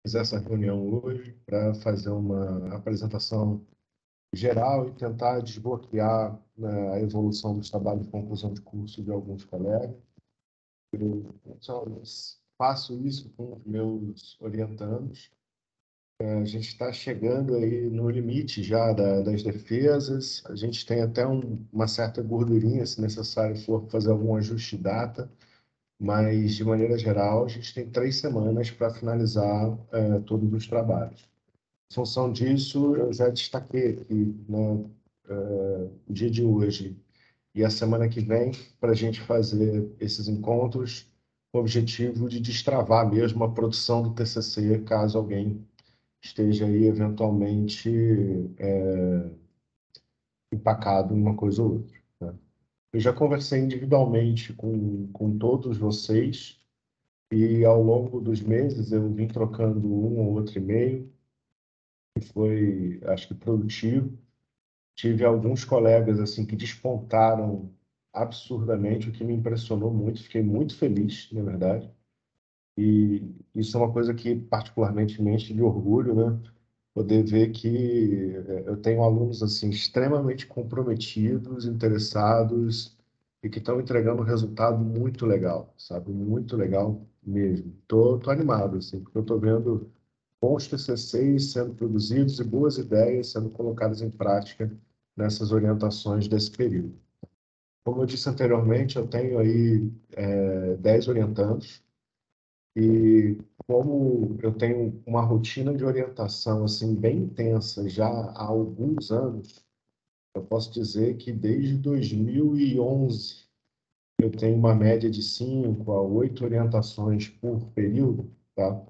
fiz essa reunião hoje para fazer uma apresentação geral e tentar desbloquear, né, a evolução dos trabalhos de conclusão de curso de alguns colegas. Só faço isso com os meus orientandos. A gente está chegando aí no limite já das defesas. A gente tem até uma certa gordurinha, se necessário for fazer algum ajuste de data, mas, de maneira geral, a gente tem 3 semanas para finalizar todos os trabalhos. Em função disso, eu já destaquei aqui, né, o dia de hoje e a semana que vem para a gente fazer esses encontros com o objetivo de destravar mesmo a produção do TCC, caso alguém esteja aí eventualmente empacado em uma coisa ou outra, né? Eu já conversei individualmente com todos vocês e ao longo dos meses eu vim trocando um ou outro e-mail, que foi, acho que, produtivo. Tive alguns colegas assim que despontaram absurdamente, o que me impressionou muito. Fiquei muito feliz, na verdade. E isso é uma coisa que particularmente me enche de orgulho, né? Poder ver que eu tenho alunos assim extremamente comprometidos, interessados e que estão entregando um resultado muito legal, sabe? Muito legal mesmo. Tô animado assim, porque eu estou vendo bons TCCs sendo produzidos e boas ideias sendo colocadas em prática nessas orientações desse período. Como eu disse anteriormente, eu tenho aí 10 orientandos e como eu tenho uma rotina de orientação assim bem intensa já há alguns anos, eu posso dizer que desde 2011 eu tenho uma média de 5 a 8 orientações por período, tá?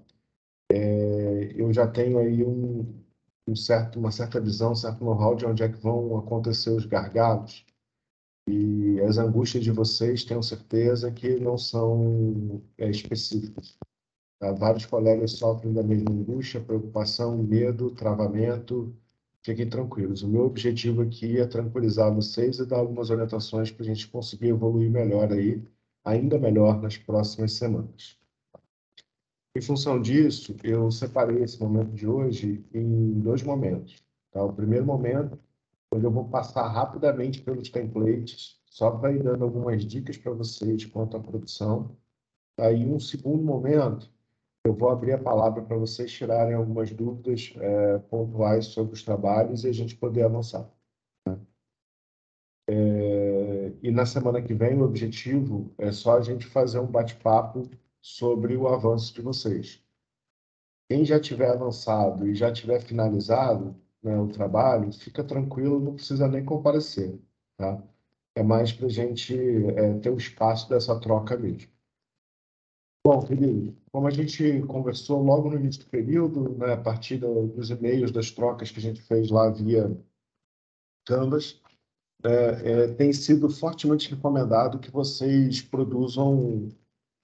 Eu já tenho aí uma certa visão, um certo know-how de onde é que vão acontecer os gargalos. E as angústias de vocês, tenho certeza que não são específicas, tá? Vários colegas sofrem da mesma angústia, preocupação, medo, travamento. Fiquem tranquilos. O meu objetivo aqui é tranquilizar vocês e dar algumas orientações para a gente conseguir evoluir melhor aí, ainda melhor nas próximas semanas. Em função disso, eu separei esse momento de hoje em dois momentos, tá? O primeiro momento, onde eu vou passar rapidamente pelos templates, só para ir dando algumas dicas para vocês quanto à produção. Aí, um segundo momento, eu vou abrir a palavra para vocês tirarem algumas dúvidas pontuais sobre os trabalhos e a gente poder avançar. E na semana que vem, o objetivo é só a gente fazer um bate-papo sobre o avanço de vocês. Quem já tiver avançado e já tiver finalizado, né, o trabalho, fica tranquilo, não precisa nem comparecer, tá? É mais para a gente ter o espaço dessa troca mesmo. Bom, querido, como a gente conversou logo no início do período, né, a partir dos e-mails, das trocas que a gente fez lá via Canvas, tem sido fortemente recomendado que vocês produzam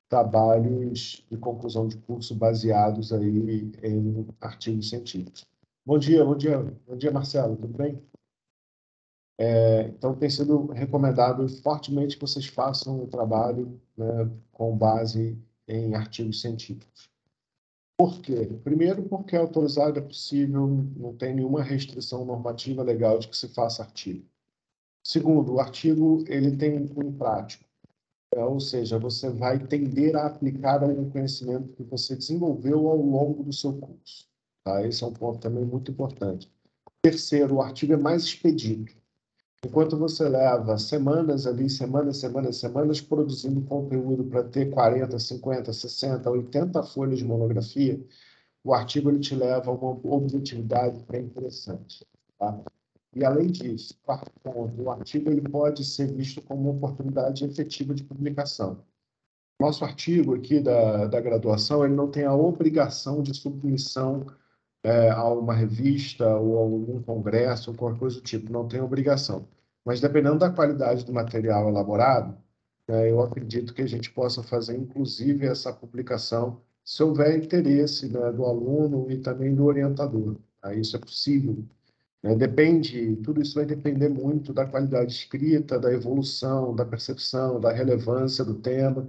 trabalhos de conclusão de curso baseados aí em artigos científicos. Bom dia, bom dia, bom dia, Marcelo, tudo bem? Então, tem sido recomendado fortemente que vocês façam o trabalho, né, com base em artigos científicos. Por quê? Primeiro, porque é autorizado, é possível, não tem nenhuma restrição normativa legal de que se faça artigo. Segundo, o artigo ele tem um cunho prático. Ou seja, você vai tender a aplicar algum conhecimento que você desenvolveu ao longo do seu curso, tá? Esse é um ponto também muito importante. Terceiro, o artigo é mais expedito. Enquanto você leva semanas ali, semanas produzindo conteúdo para ter 40, 50, 60, 80 folhas de monografia, o artigo ele te leva a uma objetividade bem interessante, tá? E, além disso, quarto ponto, o artigo ele pode ser visto como uma oportunidade efetiva de publicação. Nosso artigo aqui da graduação, ele não tem a obrigação de submissão a uma revista ou a algum congresso ou qualquer coisa do tipo, não tem obrigação. Mas, dependendo da qualidade do material elaborado, eu acredito que a gente possa fazer, inclusive, essa publicação, se houver interesse, né, do aluno e também do orientador. Tá? Isso é possível. Depende, tudo isso vai depender muito da qualidade escrita, da evolução, da percepção, da relevância do tema.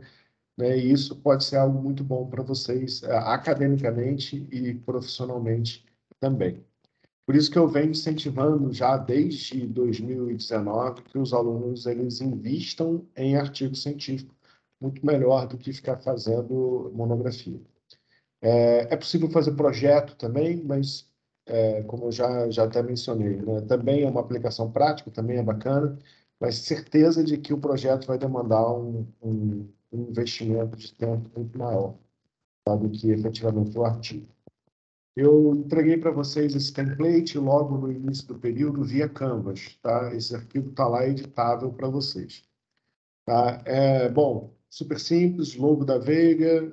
né? E isso pode ser algo muito bom para vocês, academicamente e profissionalmente também. Por isso que eu venho incentivando já desde 2019 que os alunos eles invistam em artigo científico, muito melhor do que ficar fazendo monografia. É possível fazer projeto também, mas como eu já até mencionei, né, também é uma aplicação prática, também é bacana, mas certeza de que o projeto vai demandar um investimento de tempo muito maior, tá, do que efetivamente o artigo. Eu entreguei para vocês esse template logo no início do período via Canvas, tá? Esse arquivo está lá editável para vocês. Tá? Bom, super simples, logo da Veiga,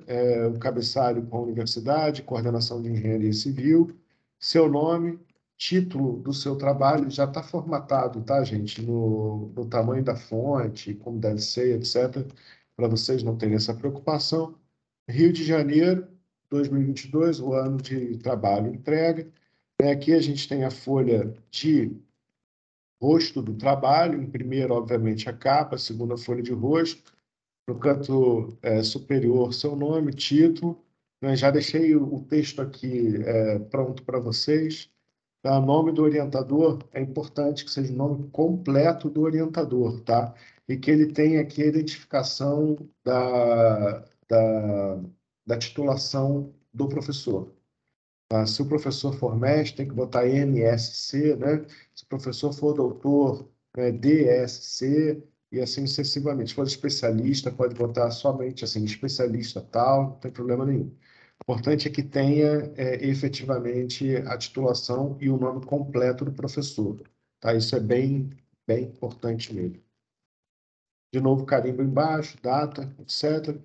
o cabeçalho com a universidade, coordenação de engenharia civil, seu nome, título do seu trabalho, já está formatado, tá, gente? No tamanho da fonte, como deve ser, etc., para vocês não terem essa preocupação. Rio de Janeiro, 2022, o ano de trabalho e entrega. Aqui a gente tem a folha de rosto do trabalho, em primeiro, obviamente, a capa, segunda folha de rosto, no canto superior, seu nome, título. Né? Já deixei o texto aqui pronto para vocês. Tá? Nome do orientador, é importante que seja o nome completo do orientador, tá? E que ele tenha aqui a identificação da titulação do professor. Tá? Se o professor for mestre, tem que botar MSc, né? Se o professor for doutor, né, DSc, e assim sucessivamente. Se for especialista, pode botar somente assim, especialista tal, não tem problema nenhum. O importante é que tenha efetivamente a titulação e o nome completo do professor. Tá? Isso é bem importante mesmo. De novo, carimbo embaixo, data, etc.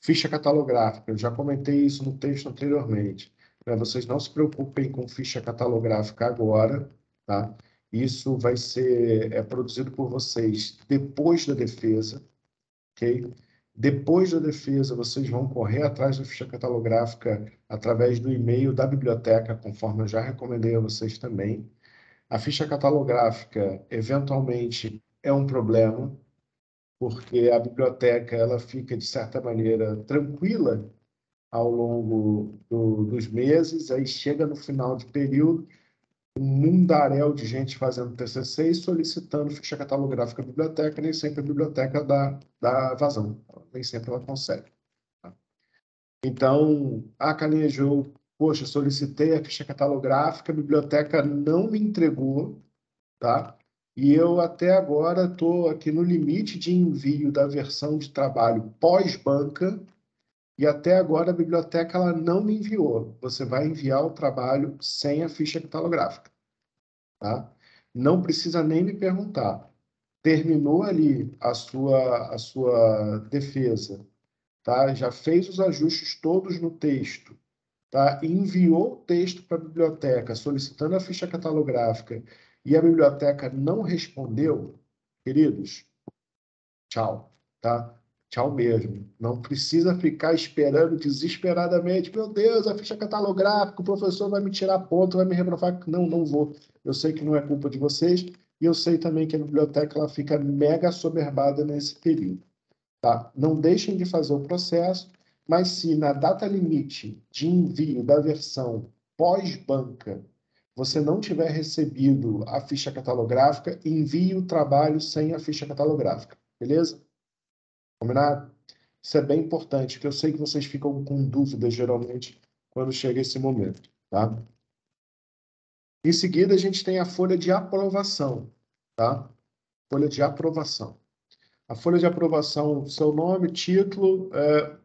Ficha catalográfica, eu já comentei isso no texto anteriormente. Né? Vocês não se preocupem com ficha catalográfica agora, tá? Isso vai ser produzido por vocês depois da defesa, ok? Depois da defesa, vocês vão correr atrás da ficha catalográfica através do e-mail da biblioteca, conforme eu já recomendei a vocês também. A ficha catalográfica, eventualmente, é um problema, porque a biblioteca ela fica, de certa maneira, tranquila ao longo dos meses, aí chega no final de período, um mundaréu de gente fazendo TCC e solicitando ficha catalográfica à biblioteca, nem sempre a biblioteca dá vazão, nem sempre ela consegue. Tá? Então, calejou, poxa, solicitei a ficha catalográfica, a biblioteca não me entregou, tá? E eu até agora estou aqui no limite de envio da versão de trabalho pós-banca, e até agora a biblioteca ela não me enviou. Você vai enviar o trabalho sem a ficha catalográfica, tá? Não precisa nem me perguntar. Terminou ali a sua defesa, tá? Já fez os ajustes todos no texto, tá? Enviou o texto para a biblioteca solicitando a ficha catalográfica e a biblioteca não respondeu, queridos, tchau, tá? Tchau mesmo. Não precisa ficar esperando desesperadamente. Meu Deus, a ficha catalográfica, o professor vai me tirar ponto, vai me reprovar. Não, não vou. Eu sei que não é culpa de vocês e eu sei também que a biblioteca ela fica mega assoberbada nesse período, tá? Não deixem de fazer o processo, mas se na data limite de envio da versão pós-banca você não tiver recebido a ficha catalográfica, envie o trabalho sem a ficha catalográfica, beleza? Combinado? Isso é bem importante, porque eu sei que vocês ficam com dúvidas, geralmente, quando chega esse momento, tá? Em seguida, a gente tem a folha de aprovação, tá? Folha de aprovação. A folha de aprovação, seu nome, título,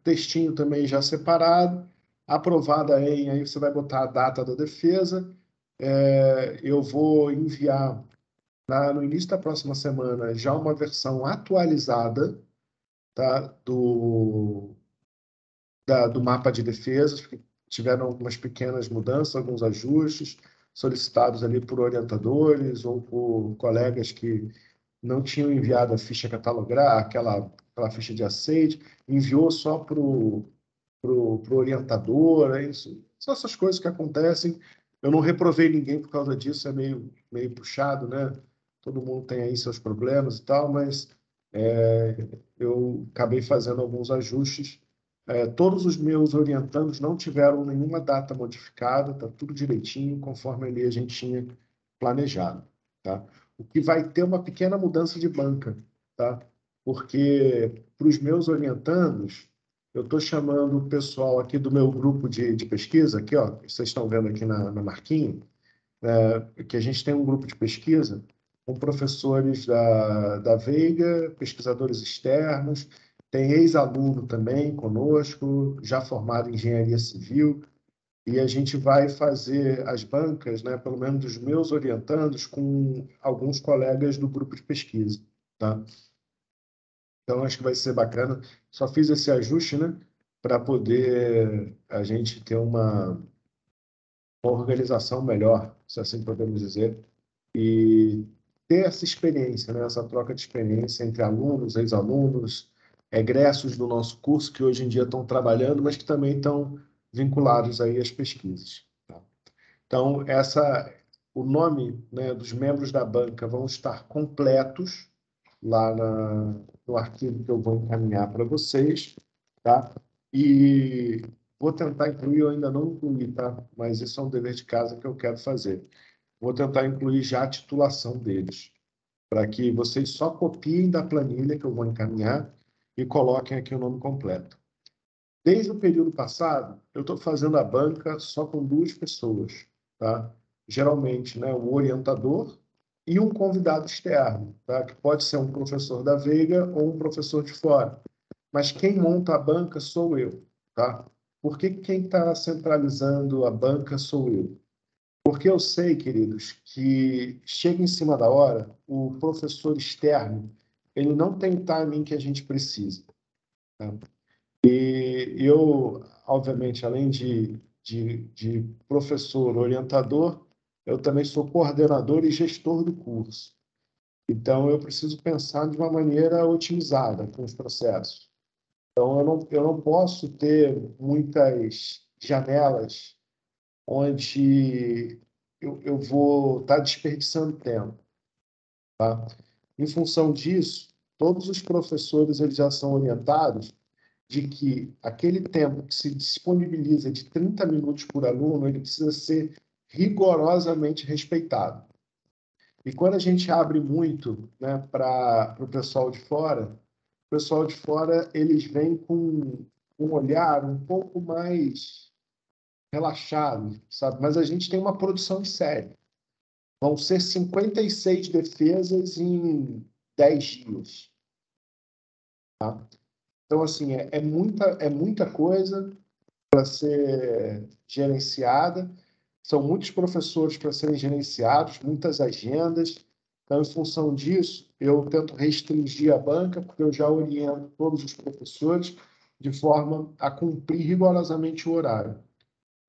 textinho também já separado, aprovada aí você vai botar a data da defesa. Eu vou enviar no início da próxima semana já uma versão atualizada, tá, do mapa de defesas, que tiveram algumas pequenas mudanças, alguns ajustes solicitados ali por orientadores ou por colegas que não tinham enviado a ficha catalográfica, aquela ficha de aceite, enviou só para o orientador, é isso. São essas coisas que acontecem. Eu não reprovei ninguém por causa disso, é meio puxado, né? Todo mundo tem aí seus problemas e tal, mas eu acabei fazendo alguns ajustes. Todos os meus orientandos não tiveram nenhuma data modificada, está tudo direitinho, conforme ali a gente tinha planejado. Tá? O que vai ter uma pequena mudança de banca, tá? Porque para os meus orientandos, eu estou chamando o pessoal aqui do meu grupo de pesquisa, aqui, ó, vocês estão vendo aqui na marquinha, que a gente tem um grupo de pesquisa com professores da Veiga, pesquisadores externos, tem ex-aluno também conosco, já formado em engenharia civil, e a gente vai fazer as bancas, né, pelo menos dos meus orientandos, com alguns colegas do grupo de pesquisa, tá? Então, acho que vai ser bacana. Só fiz esse ajuste, né, para poder a gente ter uma organização melhor, se assim podemos dizer, e ter essa experiência, né? Essa troca de experiência entre alunos, ex-alunos, egressos do nosso curso, que hoje em dia estão trabalhando, mas que também estão vinculados aí às pesquisas. Tá? Então, o nome, né, dos membros da banca vão estar completos lá no arquivo que eu vou encaminhar para vocês, tá? E vou tentar incluir, eu ainda não incluí, tá? Mas isso é um dever de casa que eu quero fazer. Vou tentar incluir já a titulação deles, para que vocês só copiem da planilha que eu vou encaminhar e coloquem aqui o nome completo. Desde o período passado, eu estou fazendo a banca só com duas pessoas, tá? Geralmente, né, um orientador e um convidado externo, tá? Que pode ser um professor da Veiga ou um professor de fora. Mas quem monta a banca sou eu, tá? Por que quem está centralizando a banca sou eu? Porque eu sei, queridos, que chega em cima da hora, o professor externo, ele não tem o timing que a gente precisa. Tá? E eu, obviamente, além de professor, orientador, eu também sou coordenador e gestor do curso. Então, eu preciso pensar de uma maneira otimizada com os processos. Então, eu não posso ter muitas janelas onde eu vou estar desperdiçando tempo. Tá? Em função disso, todos os professores eles já são orientados de que aquele tempo que se disponibiliza de 30 minutos por aluno, ele precisa ser rigorosamente respeitado. E quando a gente abre muito, né, para o pessoal de fora, o pessoal de fora eles vêm com um olhar um pouco mais relaxado, sabe? Mas a gente tem uma produção em série. Vão ser 56 defesas em 10 dias. Tá? Então, assim, é muita coisa para ser gerenciada, são muitos professores para serem gerenciados, muitas agendas. Então, em função disso, eu tento restringir a banca, porque eu já oriento todos os professores de forma a cumprir rigorosamente o horário.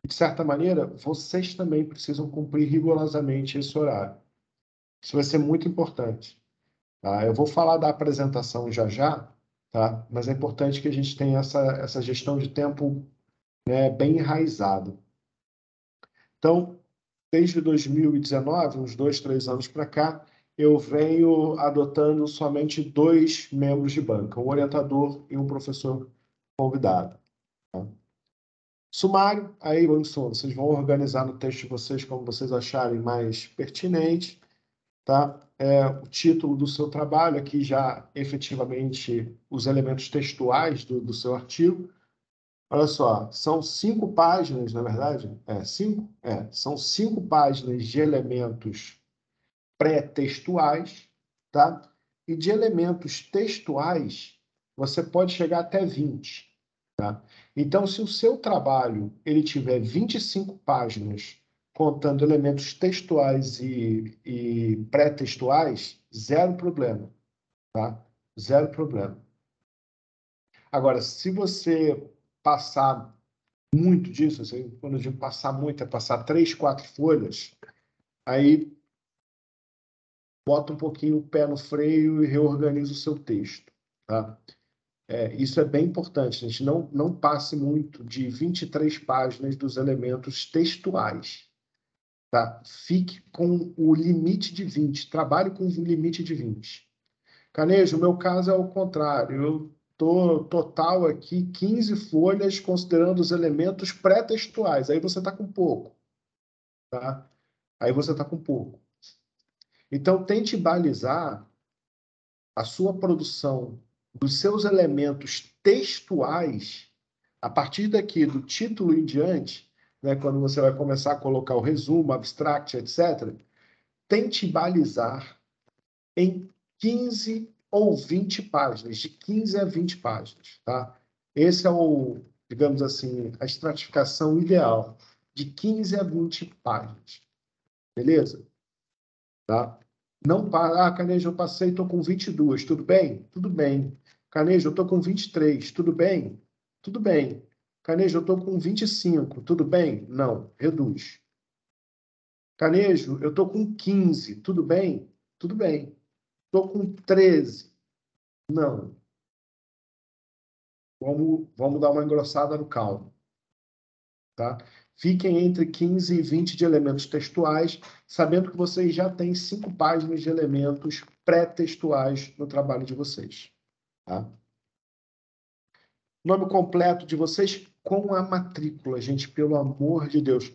De certa maneira, vocês também precisam cumprir rigorosamente esse horário. Isso vai ser muito importante. Tá? Eu vou falar da apresentação já já, tá? Mas é importante que a gente tenha essa gestão de tempo, né, bem enraizada. Então, desde 2019, uns 2, 3 anos para cá, eu venho adotando somente 2 membros de banca, um orientador e um professor convidado. Tá? Sumário, aí, vocês vão organizar no texto de vocês como vocês acharem mais pertinente. Tá? O título do seu trabalho, aqui já efetivamente os elementos textuais do seu artigo. Olha só, são 5 páginas, na verdade? Cinco? São 5 páginas de elementos pré-textuais, tá? E de elementos textuais, você pode chegar até 20. Tá? Então, se o seu trabalho ele tiver 25 páginas contando elementos textuais e pré-textuais, zero problema, tá? Zero problema. Agora, se você passar muito disso, assim, quando eu digo passar muito, é passar 3, 4 folhas, aí bota um pouquinho o pé no freio e reorganiza o seu texto, tá? Isso é bem importante. A gente não passe muito de 23 páginas dos elementos textuais. Tá? Fique com o limite de 20. Trabalhe com o limite de 20. Canejo, o meu caso é o contrário. Eu tô total aqui 15 folhas, considerando os elementos pré-textuais. Aí você está com pouco, tá? Aí você está com pouco. Então, tente balizar a sua produção dos seus elementos textuais a partir daqui do título em diante, né, quando você vai começar a colocar o resumo, abstract, etc., tente balizar em 15 ou 20 páginas, de 15 a 20 páginas, tá? Esse é o, digamos assim, a estratificação ideal, de 15 a 20 páginas, beleza? Tá? Não para, Canejo, eu passei, estou com 22, tudo bem? Tudo bem. Canejo, eu estou com 23, tudo bem? Tudo bem. Canejo, eu estou com 25, tudo bem? Não, reduz. Canejo, eu estou com 15, tudo bem? Tudo bem. Estou com 13, não. Vamos dar uma engrossada no caldo, tá? Fiquem entre 15 e 20 de elementos textuais, sabendo que vocês já têm 5 páginas de elementos pré-textuais no trabalho de vocês, tá? Nome completo de vocês com a matrícula, gente, pelo amor de Deus.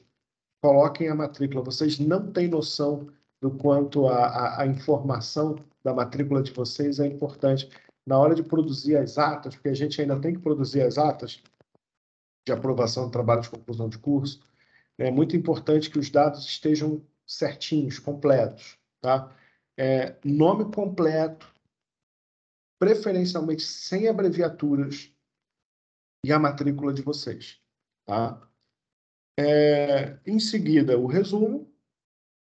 Coloquem a matrícula. Vocês não têm noção do quanto a informação da matrícula de vocês é importante na hora de produzir as atas, porque a gente ainda tem que produzir as atas de aprovação do trabalho de conclusão de curso. É muito importante que os dados estejam certinhos, completos, tá? Nome completo, preferencialmente sem abreviaturas, e a matrícula de vocês, tá? Em seguida, o resumo,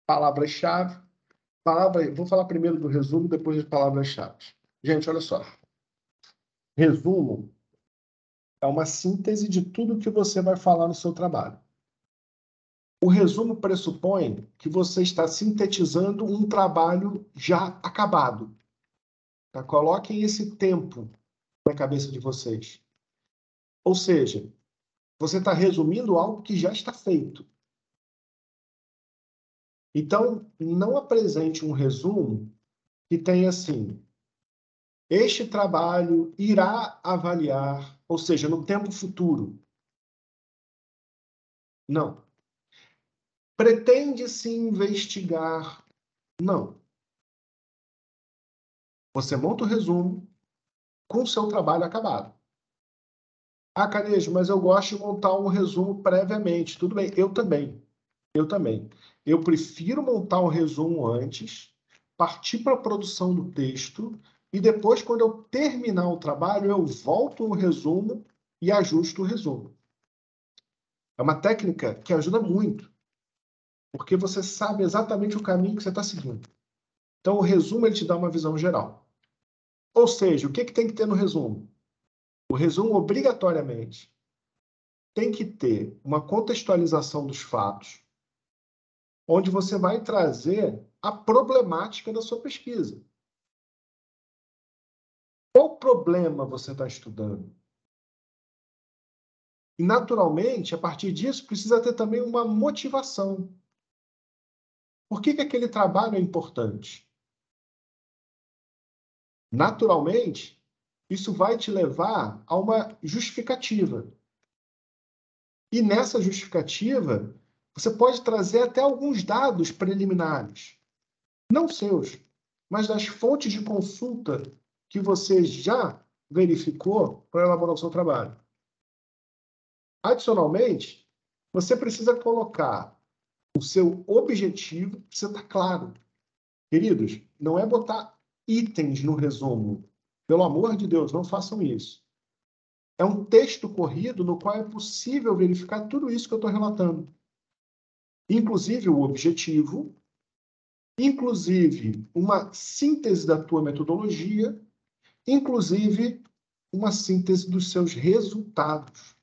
palavras-chave. Vou falar primeiro do resumo, depois das palavras-chave. Gente, olha só. Resumo é uma síntese de tudo que você vai falar no seu trabalho. O resumo pressupõe que você está sintetizando um trabalho já acabado. Tá? Coloquem esse tempo na cabeça de vocês. Ou seja, você está resumindo algo que já está feito. Então, não apresente um resumo que tenha assim: este trabalho irá avaliar, ou seja, no tempo futuro. Não. Pretende-se investigar. Não. Você monta o resumo com o seu trabalho acabado. Ah, Canejo, mas eu gosto de montar um resumo previamente. Tudo bem, eu também. Eu também. Eu prefiro montar um resumo antes, partir para a produção do texto, e depois, quando eu terminar o trabalho, eu volto no resumo e ajusto o resumo. É uma técnica que ajuda muito, porque você sabe exatamente o caminho que você está seguindo. Então, o resumo ele te dá uma visão geral. Ou seja, o que tem que ter no resumo? O resumo, obrigatoriamente, tem que ter uma contextualização dos fatos, onde você vai trazer a problemática da sua pesquisa. Qual problema você está estudando? E, naturalmente, a partir disso, precisa ter também uma motivação. Por que aquele trabalho é importante? Naturalmente, isso vai te levar a uma justificativa. E nessa justificativa, você pode trazer até alguns dados preliminares, não seus, mas das fontes de consulta que você já verificou para elaborar o seu trabalho. Adicionalmente, você precisa colocar o seu objetivo, precisa estar claro. Queridos, não é botar itens no resumo. Pelo amor de Deus, não façam isso. É um texto corrido no qual é possível verificar tudo isso que eu estou relatando. Inclusive o objetivo, inclusive uma síntese da tua metodologia, inclusive uma síntese dos seus resultados.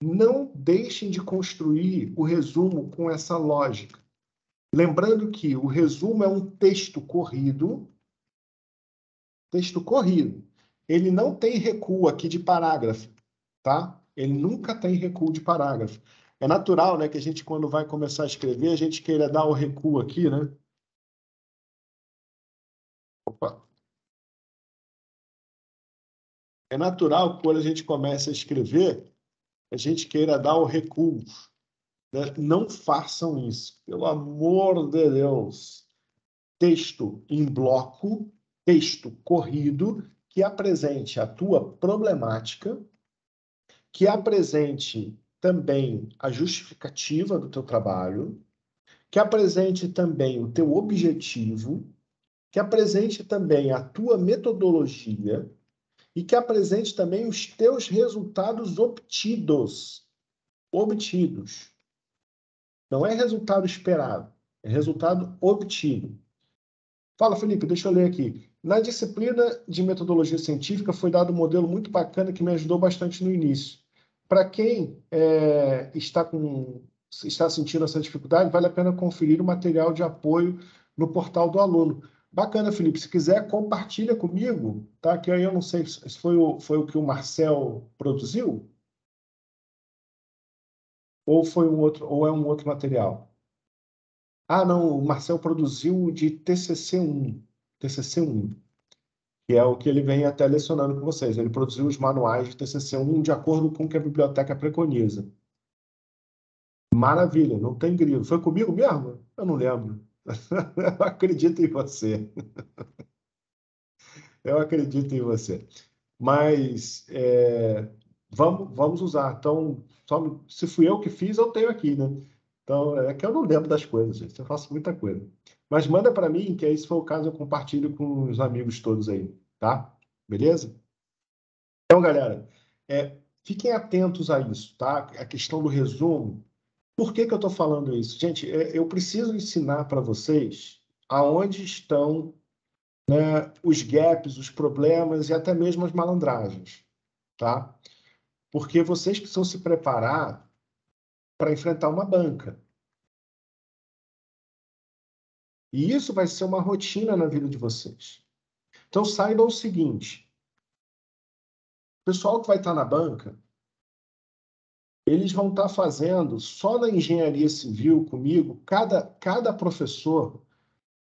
Não deixem de construir o resumo com essa lógica. Lembrando que o resumo é um texto corrido. Texto corrido. Ele não tem recuo aqui de parágrafo, tá? Ele nunca tem recuo de parágrafo. É natural, né, que a gente, quando vai começar a escrever, a gente queira dar o recuo aqui, né? Opa. É natural que quando a gente começa a escrever, a gente queira dar o recuo, né? Não façam isso, pelo amor de Deus. Texto em bloco, texto corrido, que apresente a tua problemática, que apresente também a justificativa do teu trabalho, que apresente também o teu objetivo, que apresente também a tua metodologia e que apresente também os teus resultados obtidos. Obtidos. Não é resultado esperado, é resultado obtido. Fala, Felipe, deixa eu ler aqui. Na disciplina de metodologia científica foi dado um modelo muito bacana que me ajudou bastante no início. Para quem está sentindo essa dificuldade, vale a pena conferir o material de apoio no portal do aluno. Bacana, Felipe. Se quiser, compartilha comigo, tá? Que aí eu não sei se foi o que o Marcel produziu ou foi um outro, ou é um outro material. Ah, não, o Marcel produziu de TCC1. TCC1. Que é o que ele vem até lecionando com vocês. Ele produziu os manuais de TCC1 de acordo com o que a biblioteca preconiza. Maravilha, não tem grilo. Foi comigo mesmo? Eu não lembro. Eu acredito em você. Eu acredito em você. Mas vamos usar. Então, se fui eu que fiz, eu tenho aqui, né? Então, é que eu não lembro das coisas, gente. Eu faço muita coisa. Mas manda para mim, que aí, se for o caso, eu compartilho com os amigos todos aí, tá? Beleza? Então, galera, fiquem atentos a isso, tá? A questão do resumo. Por que que eu estou falando isso? Gente, eu preciso ensinar para vocês aonde estão, né, os gaps, os problemas e até mesmo as malandragens, tá? Porque vocês precisam se preparar para enfrentar uma banca. E isso vai ser uma rotina na vida de vocês. Então, saibam o seguinte: o pessoal que vai estar na banca, eles vão estar fazendo, só na engenharia civil comigo, cada professor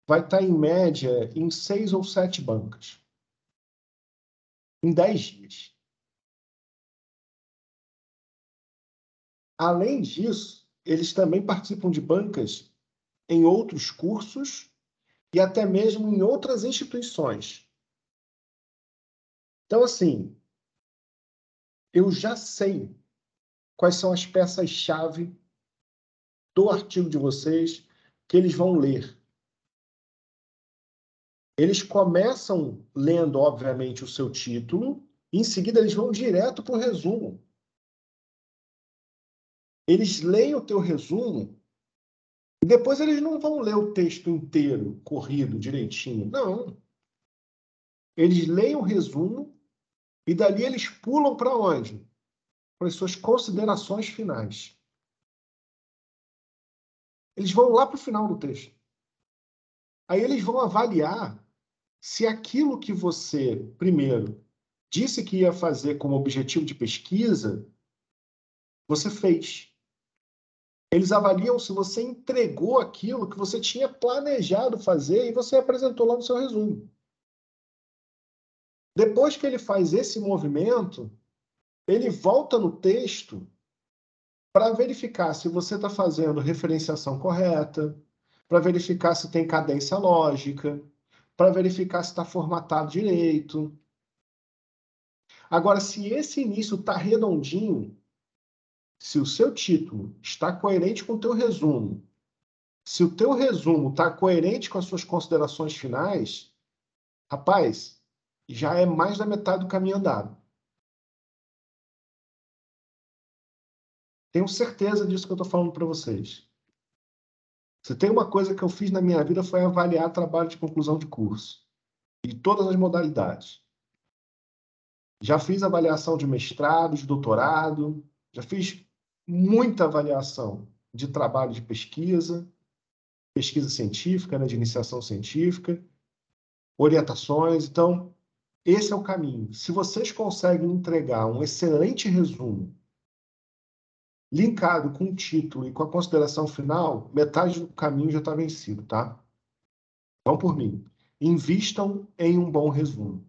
vai estar, em média, em 6 ou 7 bancas, em 10 dias. Além disso, eles também participam de bancas em outros cursos e até mesmo em outras instituições. Então, assim, eu já sei quais são as peças-chave do artigo de vocês que eles vão ler. Eles começam lendo, obviamente, o seu título, e em seguida eles vão direto para o resumo. Eles leem o teu resumo e depois eles não vão ler o texto inteiro, corrido, direitinho. Não. Eles leem o resumo e dali eles pulam para onde? Para as suas considerações finais. Eles vão lá para o final do texto. Aí eles vão avaliar se aquilo que você, primeiro, disse que ia fazer como objetivo de pesquisa, você fez. Eles avaliam se você entregou aquilo que você tinha planejado fazer e você apresentou lá no seu resumo. Depois que ele faz esse movimento, ele volta no texto para verificar se você está fazendo referenciação correta, para verificar se tem cadência lógica, para verificar se está formatado direito. Agora, se esse início está redondinho, se o seu título está coerente com o teu resumo, se o teu resumo está coerente com as suas considerações finais, rapaz, já é mais da metade do caminho andado. Tenho certeza disso que eu estou falando para vocês. Se tem uma coisa que eu fiz na minha vida foi avaliar trabalho de conclusão de curso. E todas as modalidades. Já fiz avaliação de mestrado, de doutorado, já fiz muita avaliação de trabalho de pesquisa científica, né, de iniciação científica, orientações. Então, esse é o caminho. Se vocês conseguem entregar um excelente resumo, linkado com o título e com a consideração final, metade do caminho já está vencido, tá? Vão por mim. Invistam em um bom resumo.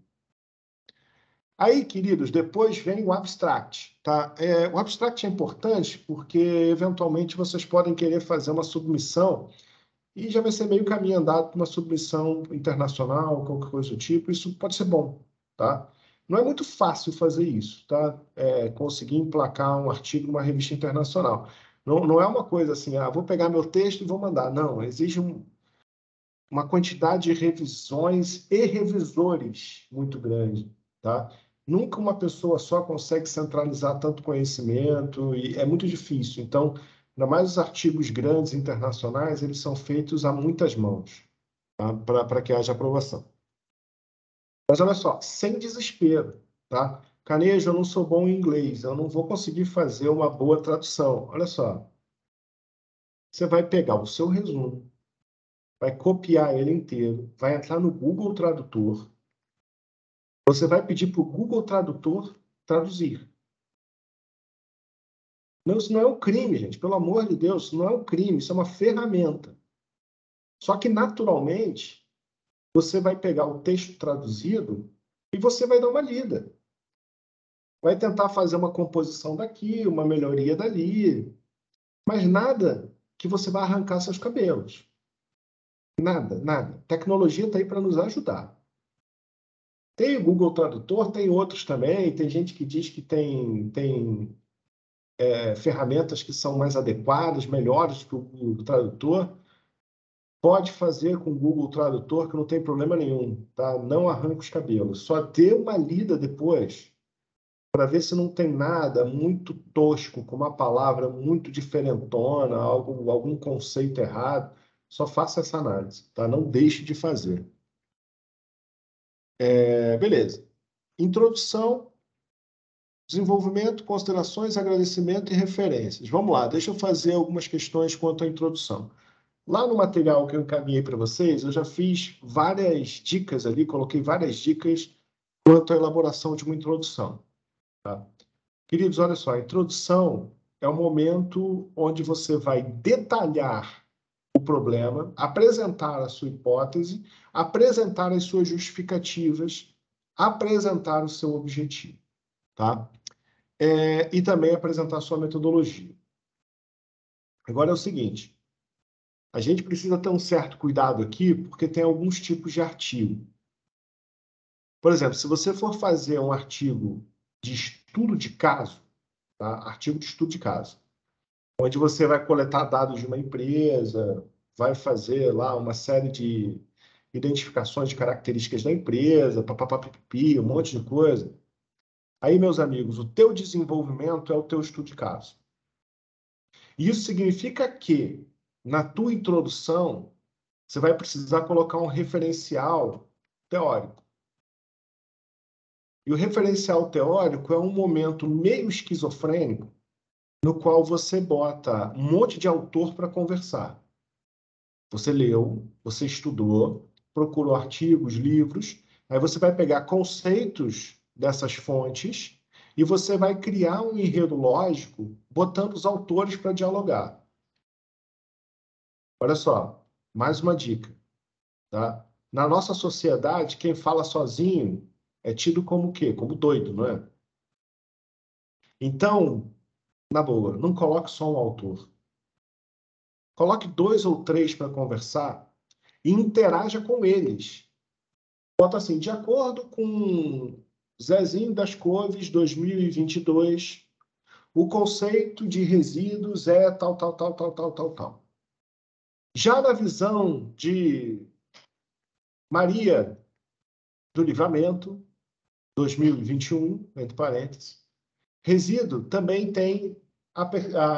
Aí, queridos, depois vem o abstract, tá? O abstract é importante porque, eventualmente, vocês podem querer fazer uma submissão e já vai ser meio caminho andado para uma submissão internacional, qualquer coisa do tipo. Isso pode ser bom, tá? Não é muito fácil fazer isso, tá? Conseguir emplacar um artigo numa revista internacional. Não é uma coisa assim, vou pegar meu texto e vou mandar. Não, exige uma quantidade de revisões e revisores muito grande, tá? Nunca uma pessoa só consegue centralizar tanto conhecimento e é muito difícil. Então, ainda mais os artigos grandes internacionais, eles são feitos a muitas mãos, tá? Para que haja aprovação. Mas olha só, sem desespero, tá? Canejo, eu não sou bom em inglês, eu não vou conseguir fazer uma boa tradução. Olha só, você vai pegar o seu resumo, vai copiar ele inteiro, vai entrar no Google Tradutor, você vai pedir para o Google Tradutor traduzir. Não, isso não é um crime, gente. Pelo amor de Deus, isso não é um crime, isso é uma ferramenta. Só que, naturalmente, você vai pegar o texto traduzido e você vai dar uma lida. Vai tentar fazer uma composição daqui, uma melhoria dali, mas nada que você vai arrancar seus cabelos. Nada, nada. A tecnologia está aí para nos ajudar. Tem o Google Tradutor, tem outros também. Tem gente que diz que tem ferramentas que são mais adequadas, melhores que o Google Tradutor. Pode fazer com o Google Tradutor, que não tem problema nenhum, tá? Não arranca os cabelos. Só dê uma lida depois para ver se não tem nada muito tosco, com uma palavra muito diferentona, algum conceito errado. Só faça essa análise, tá? Não deixe de fazer. Beleza. Introdução, desenvolvimento, considerações, agradecimento e referências. Vamos lá, deixa eu fazer algumas questões quanto à introdução. Lá no material que eu encaminhei para vocês, eu já fiz várias dicas ali, coloquei várias dicas quanto à elaboração de uma introdução. Tá? Queridos, olha só, a introdução é o momento onde você vai detalhar o problema, apresentar a sua hipótese, apresentar as suas justificativas, apresentar o seu objetivo. Tá? E também apresentar a sua metodologia. Agora é o seguinte, a gente precisa ter um certo cuidado aqui, porque tem alguns tipos de artigo. Por exemplo, se você for fazer um artigo de estudo de caso, tá? Artigo de estudo de caso, onde você vai coletar dados de uma empresa, vai fazer lá uma série de identificações de características da empresa, papapapipi, um monte de coisa. Aí, meus amigos, o teu desenvolvimento é o teu estudo de caso. Isso significa que, na tua introdução, você vai precisar colocar um referencial teórico. E o referencial teórico é um momento meio esquizofrênico no qual você bota um monte de autor para conversar. Você leu, você estudou, procurou artigos, livros, aí você vai pegar conceitos dessas fontes e você vai criar um enredo lógico botando os autores para dialogar. Olha só, mais uma dica, tá? Na nossa sociedade, quem fala sozinho é tido como o quê? Como doido, não é? Então, na boa, não coloque só um autor. Coloque 2 ou 3 para conversar e interaja com eles. Bota assim, de acordo com Zezinho das Couves, 2022, o conceito de resíduos é tal, tal, tal, tal, tal, tal, tal. Já na visão de Maria do Livramento, 2021, entre parênteses, resíduo também tem a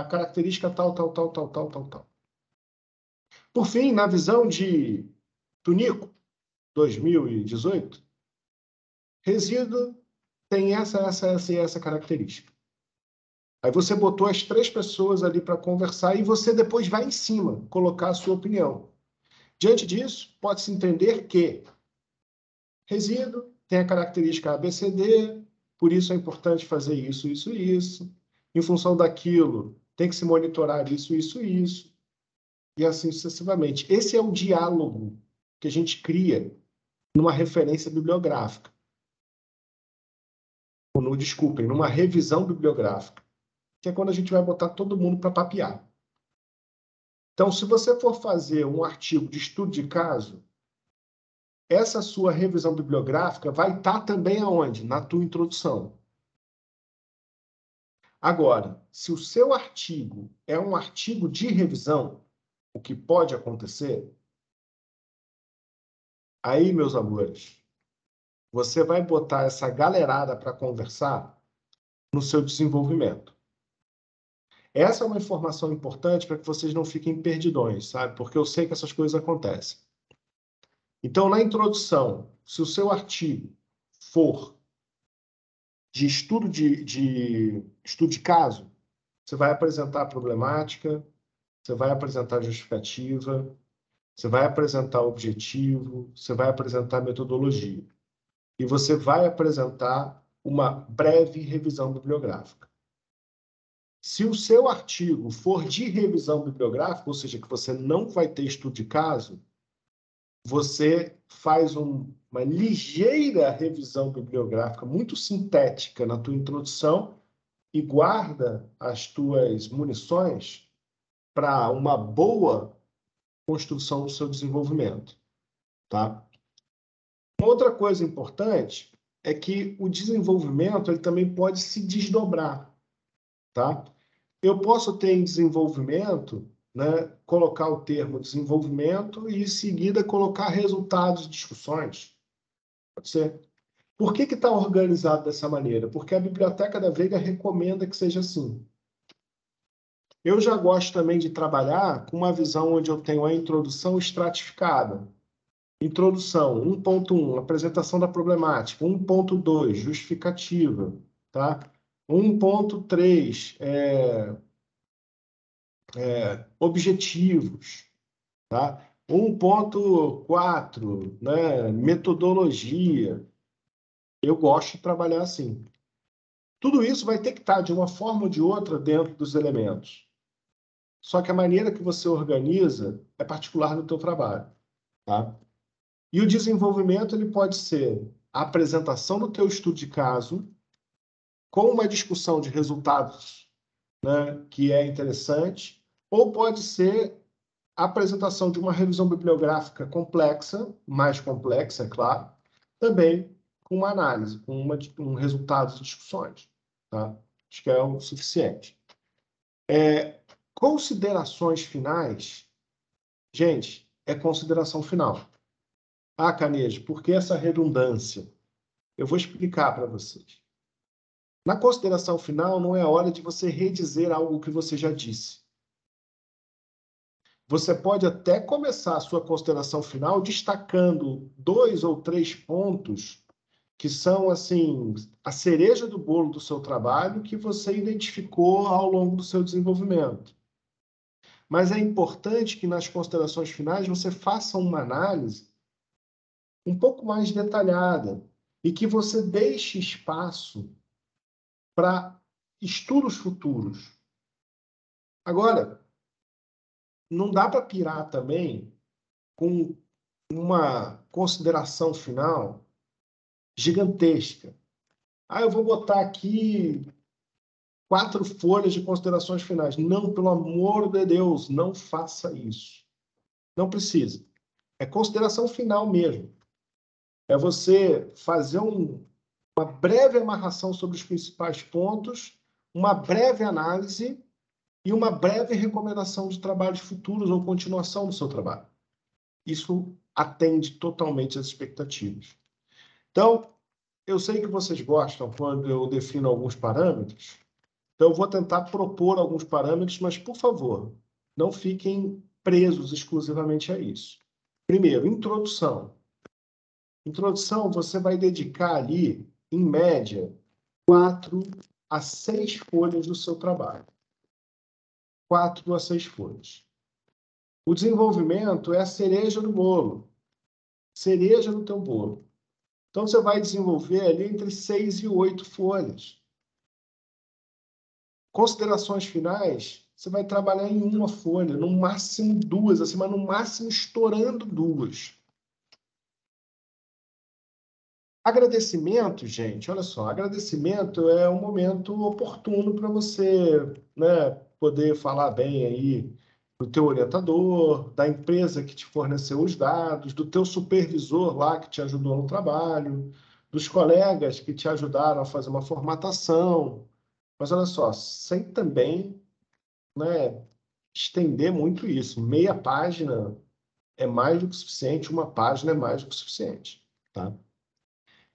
característica tal, tal, tal, tal, tal, tal, tal. Por fim, na visão de Tunico, 2018, resíduo tem essa e essa característica. Aí você botou as 3 pessoas ali para conversar e você depois vai em cima colocar a sua opinião. Diante disso, pode-se entender que resíduo tem a característica ABCD, por isso é importante fazer isso, isso e isso. Em função daquilo, tem que se monitorar isso, isso e isso. E assim sucessivamente. Esse é o diálogo que a gente cria numa referência bibliográfica. Desculpem, numa revisão bibliográfica, que é quando a gente vai botar todo mundo para papear. Então, se você for fazer um artigo de estudo de caso, essa sua revisão bibliográfica vai estar também aonde? Na tua introdução. Agora, se o seu artigo é um artigo de revisão, o que pode acontecer, aí, meus amores, você vai botar essa galerada para conversar no seu desenvolvimento. Essa é uma informação importante para que vocês não fiquem perdidões, sabe? Porque eu sei que essas coisas acontecem. Então, na introdução, se o seu artigo for de estudo de caso, você vai apresentar a problemática, você vai apresentar a justificativa, você vai apresentar o objetivo, você vai apresentar a metodologia. E você vai apresentar uma breve revisão bibliográfica. Se o seu artigo for de revisão bibliográfica, ou seja, que você não vai ter estudo de caso, você faz uma ligeira revisão bibliográfica, muito sintética na tua introdução e guarda as tuas munições para uma boa construção do seu desenvolvimento, tá? Outra coisa importante é que o desenvolvimento ele também pode se desdobrar, tá? Eu posso ter em desenvolvimento, né, colocar o termo desenvolvimento e, em seguida, colocar resultados e discussões. Pode ser. Por que está organizado dessa maneira? Porque a Biblioteca da Veiga recomenda que seja assim. Eu já gosto também de trabalhar com uma visão onde eu tenho a introdução estratificada. Introdução 1.1, apresentação da problemática. 1.2, justificativa. Tá? 1.3, objetivos. Tá? 1.4, né, metodologia. Eu gosto de trabalhar assim. Tudo isso vai ter que estar, de uma forma ou de outra, dentro dos elementos. Só que a maneira que você organiza é particular do teu trabalho. Tá? E o desenvolvimento ele pode ser a apresentação do teu estudo de caso, com uma discussão de resultados, né, que é interessante, ou pode ser a apresentação de uma revisão bibliográfica complexa, mais complexa, é claro, também com uma análise, com resultados e discussões. Tá? Acho que é o suficiente. Considerações finais, gente, é consideração final. Ah, Canejo, por que essa redundância? Eu vou explicar para vocês. Na consideração final, não é hora de você redizer algo que você já disse. Você pode até começar a sua consideração final destacando 2 ou 3 pontos que são, assim, a cereja do bolo do seu trabalho que você identificou ao longo do seu desenvolvimento. Mas é importante que nas considerações finais você faça uma análise um pouco mais detalhada e que você deixe espaço para estudos futuros. Agora, não dá para pirar também com uma consideração final gigantesca. Ah, eu vou botar aqui 4 folhas de considerações finais. Não, pelo amor de Deus, não faça isso. Não precisa. É consideração final mesmo. É você fazer uma breve amarração sobre os principais pontos, uma breve análise e uma breve recomendação de trabalhos futuros ou continuação do seu trabalho. Isso atende totalmente às expectativas. Então, eu sei que vocês gostam quando eu defino alguns parâmetros, então eu vou tentar propor alguns parâmetros, mas, por favor, não fiquem presos exclusivamente a isso. Primeiro, introdução. Introdução, você vai dedicar ali, em média, 4 a 6 folhas do seu trabalho. 4 a 6 folhas. O desenvolvimento é a cereja do bolo. Cereja no teu bolo. Então, você vai desenvolver ali entre 6 e 8 folhas. Considerações finais, você vai trabalhar em 1 folha, no máximo 2, assim, mas no máximo estourando 2. Agradecimento, gente, olha só, agradecimento é um momento oportuno para você, né, poder falar bem aí do teu orientador, da empresa que te forneceu os dados, do teu supervisor lá que te ajudou no trabalho, dos colegas que te ajudaram a fazer uma formatação. Mas olha só, sem também, né, estender muito isso. Meia página é mais do que suficiente, uma página é mais do que suficiente, tá?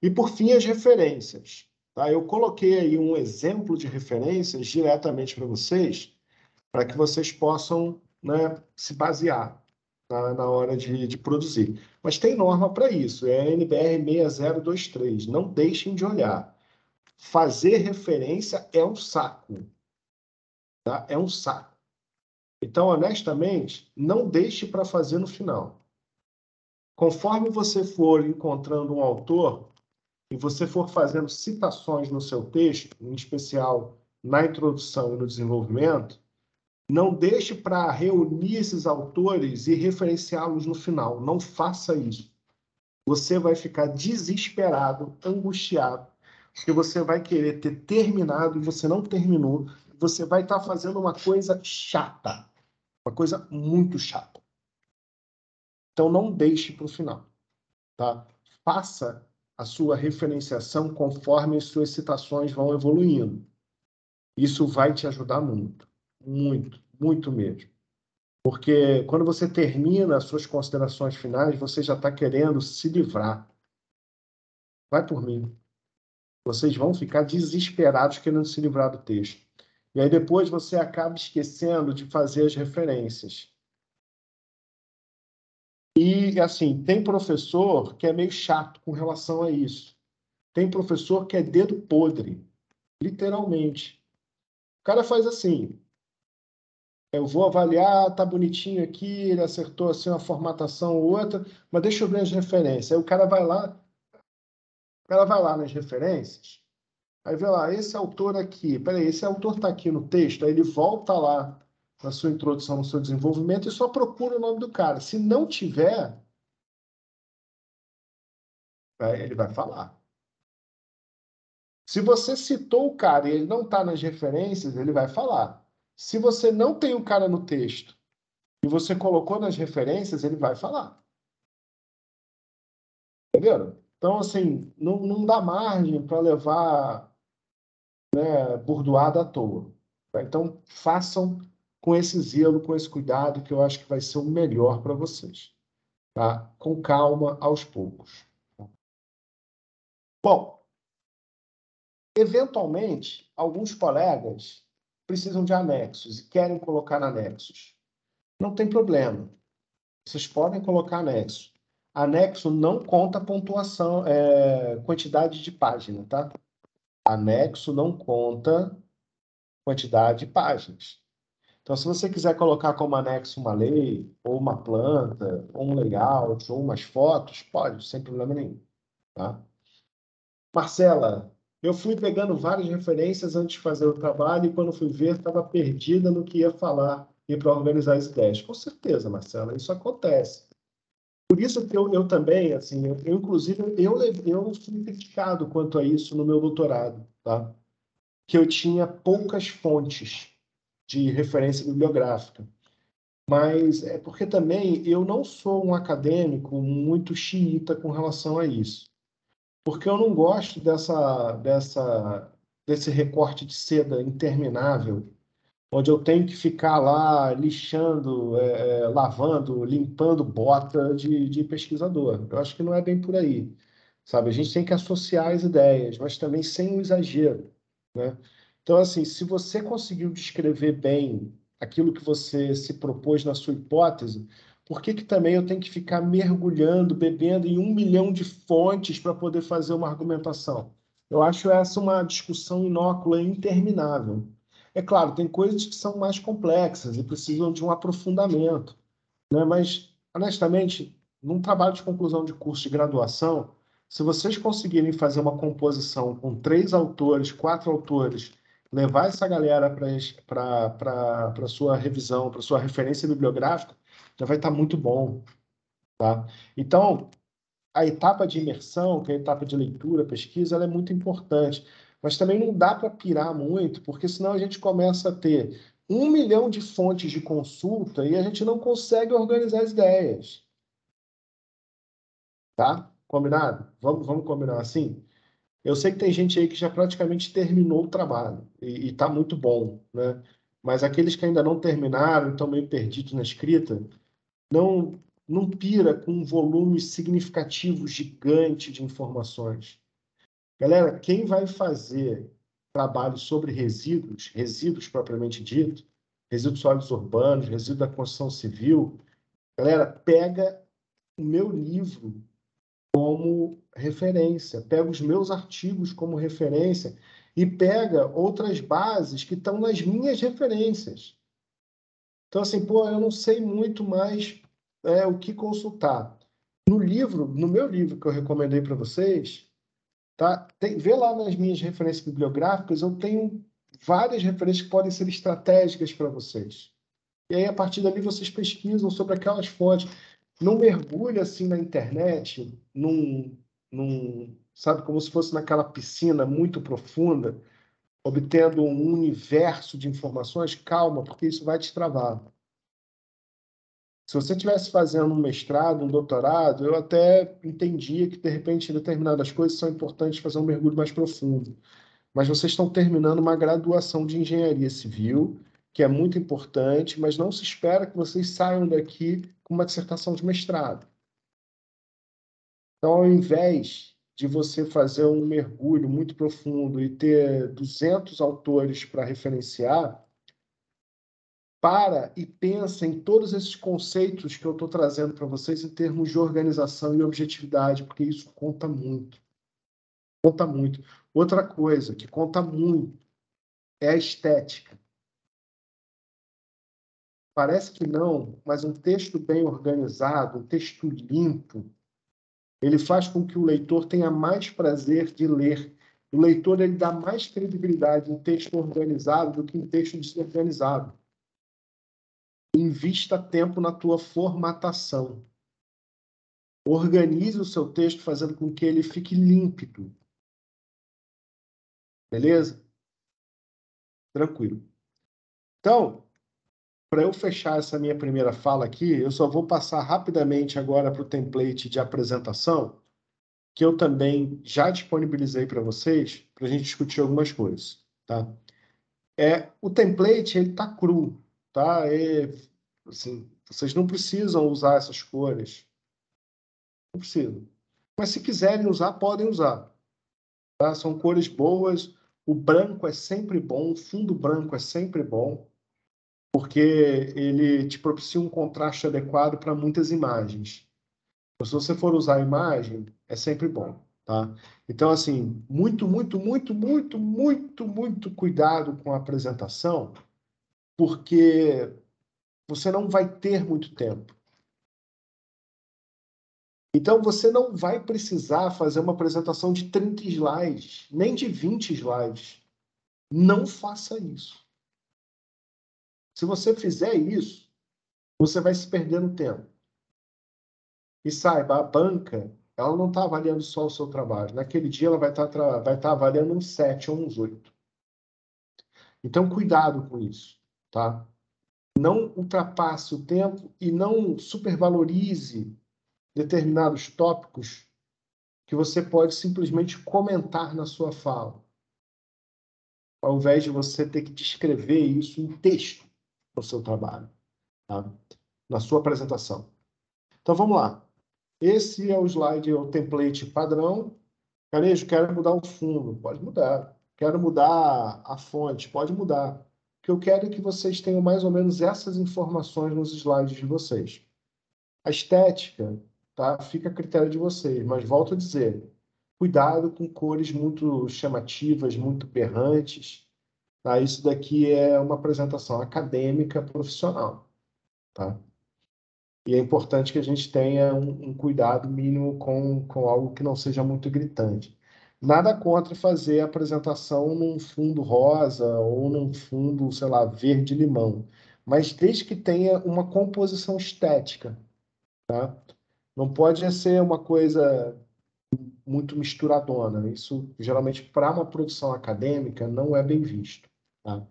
E, por fim, as referências. Tá? Eu coloquei aí um exemplo de referências diretamente para vocês, para que vocês possam, né, se basear na hora de produzir. Mas tem norma para isso, é a NBR 6023. Não deixem de olhar. Fazer referência é um saco. Tá? É um saco. Então, honestamente, não deixe para fazer no final. Conforme você for encontrando um autor, e você for fazendo citações no seu texto, em especial na introdução e no desenvolvimento, não deixe para reunir esses autores e referenciá-los no final. Não faça isso. Você vai ficar desesperado, angustiado, porque você vai querer ter terminado e você não terminou. Você vai estar fazendo uma coisa chata, uma coisa muito chata. Então, não deixe para o final. Tá? Faça a sua referenciação conforme as suas citações vão evoluindo. Isso vai te ajudar muito, muito, muito mesmo. Porque quando você termina as suas considerações finais, você já está querendo se livrar. Vai por mim. Vocês vão ficar desesperados querendo se livrar do texto. E aí depois você acaba esquecendo de fazer as referências. E, assim, tem professor que é meio chato com relação a isso. Tem professor que é dedo podre, literalmente. O cara faz assim, eu vou avaliar, tá bonitinho aqui, ele acertou assim uma formatação ou outra, mas deixa eu ver as referências. Aí o cara vai lá nas referências, aí vê lá, esse autor aqui, peraí, esse autor está aqui no texto, aí ele volta lá na sua introdução, no seu desenvolvimento, e só procura o nome do cara. Se não tiver, aí ele vai falar. Se você citou o cara e ele não está nas referências, ele vai falar. Se você não tem o cara no texto e você colocou nas referências, ele vai falar. Entendeu? Então, assim, não dá margem para levar, né, burdoada à toa. Tá? Então, façam com esse zelo, com esse cuidado, que eu acho que vai ser o melhor para vocês. Tá? Com calma, aos poucos. Bom, eventualmente, alguns colegas precisam de anexos e querem colocar anexos. Não tem problema. Vocês podem colocar anexo. Anexo não conta pontuação, quantidade de página, tá? Anexo não conta quantidade de páginas. Então, se você quiser colocar como anexo uma lei, ou uma planta, ou um layout, ou umas fotos, pode, sem problema nenhum. Tá? Marcela, eu fui pegando várias referências antes de fazer o trabalho e quando fui ver, estava perdida no que ia falar e para organizar as ideias. Com certeza, Marcela, isso acontece. Por isso que eu também, assim, inclusive, eu fui criticado quanto a isso no meu doutorado, tá? Que eu tinha poucas fontes de referência bibliográfica. Mas é porque também eu não sou um acadêmico muito xiita com relação a isso. Porque eu não gosto desse recorte de seda interminável, onde eu tenho que ficar lá lixando, lavando, limpando bota de pesquisador. Eu acho que não é bem por aí, sabe? A gente tem que associar as ideias, mas também sem o exagero, né? Então, assim, se você conseguiu descrever bem aquilo que você se propôs na sua hipótese, por que que também eu tenho que ficar mergulhando, bebendo em 1 milhão de fontes para poder fazer uma argumentação? Eu acho essa uma discussão inócula e interminável. É claro, tem coisas que são mais complexas e precisam de um aprofundamento, né? Mas, honestamente, num trabalho de conclusão de curso de graduação, se vocês conseguirem fazer uma composição com 3 autores, 4 autores, levar essa galera para a sua revisão, para a sua referência bibliográfica, já vai estar muito bom, tá? Então, a etapa de imersão, que é a etapa de leitura, pesquisa, ela é muito importante. Mas também não dá para pirar muito, porque senão a gente começa a ter 1 milhão de fontes de consulta e a gente não consegue organizar as ideias. Tá? Combinado? Vamos combinar assim? Eu sei que tem gente aí que já praticamente terminou o trabalho e está muito bom, né? Mas aqueles que ainda não terminaram, estão meio perdidos na escrita, não pira com um volume significativo, gigante de informações. Galera, quem vai fazer trabalho sobre resíduos, resíduos propriamente dito, resíduos sólidos urbanos, resíduos da construção civil, galera, pega o meu livro como referência, pega os meus artigos como referência e pega outras bases que estão nas minhas referências. Então, assim, pô, eu não sei muito mais o que consultar. No meu livro que eu recomendei para vocês, tá? Vê lá nas minhas referências bibliográficas, eu tenho várias referências que podem ser estratégicas para vocês. E aí, a partir dali, vocês pesquisam sobre aquelas fontes. Não mergulha assim na internet, sabe, como se fosse naquela piscina muito profunda, obtendo um universo de informações. Calma, porque isso vai te travar. Se você estivesse fazendo um mestrado, um doutorado, eu até entendia que, de repente, determinadas coisas são importantes fazer um mergulho mais profundo. Mas vocês estão terminando uma graduação de engenharia civil, que é muito importante, mas não se espera que vocês saiam daqui com uma dissertação de mestrado. Então, ao invés de você fazer um mergulho muito profundo e ter 200 autores para referenciar, para e pensa em todos esses conceitos que eu estou trazendo para vocês em termos de organização e objetividade, porque isso conta muito. Conta muito. Outra coisa que conta muito é a estética. Parece que não, mas um texto bem organizado, um texto limpo, ele faz com que o leitor tenha mais prazer de ler. O leitor ele dá mais credibilidade em texto organizado do que em texto desorganizado. Invista tempo na tua formatação. Organize o seu texto fazendo com que ele fique límpido. Beleza? Tranquilo. Então, para eu fechar essa minha primeira fala aqui, eu só vou passar rapidamente agora para o template de apresentação, que eu também já disponibilizei para vocês, para a gente discutir algumas coisas. Tá? O template ele está cru. Tá? Assim, vocês não precisam usar essas cores. Não precisam. Mas se quiserem usar, podem usar. Tá? São cores boas. O branco é sempre bom, o fundo branco é sempre bom, porque ele te propicia um contraste adequado para muitas imagens. Então, se você for usar a imagem, é sempre bom. Tá? Então, assim, muito, muito, muito, muito, muito, muito cuidado com a apresentação, porque você não vai ter muito tempo. Então, você não vai precisar fazer uma apresentação de 30 slides, nem de 20 slides. Não faça isso. Se você fizer isso, você vai se perder no tempo. E saiba, a banca, ela não está avaliando só o seu trabalho. Naquele dia, ela vai estar avaliando uns 7 ou uns 8. Então, cuidado com isso, tá? Não ultrapasse o tempo e não supervalorize determinados tópicos que você pode simplesmente comentar na sua fala, ao invés de você ter que descrever isso em texto no seu trabalho, tá? Na sua apresentação. Então, vamos lá. Esse é o slide, é o template padrão. Carejo, quero mudar o fundo. Pode mudar. Quero mudar a fonte. Pode mudar. O que eu quero é que vocês tenham mais ou menos essas informações nos slides de vocês. A estética, tá? Fica a critério de vocês, mas volto a dizer, cuidado com cores muito chamativas, muito berrantes. Tá? Isso daqui é uma apresentação acadêmica profissional. Tá? E é importante que a gente tenha um cuidado mínimo com algo que não seja muito gritante. Nada contra fazer a apresentação num fundo rosa ou num fundo, sei lá, verde-limão, mas desde que tenha uma composição estética, tá? Não pode ser uma coisa muito misturadona. Isso, geralmente, para uma produção acadêmica, não é bem visto. Tá?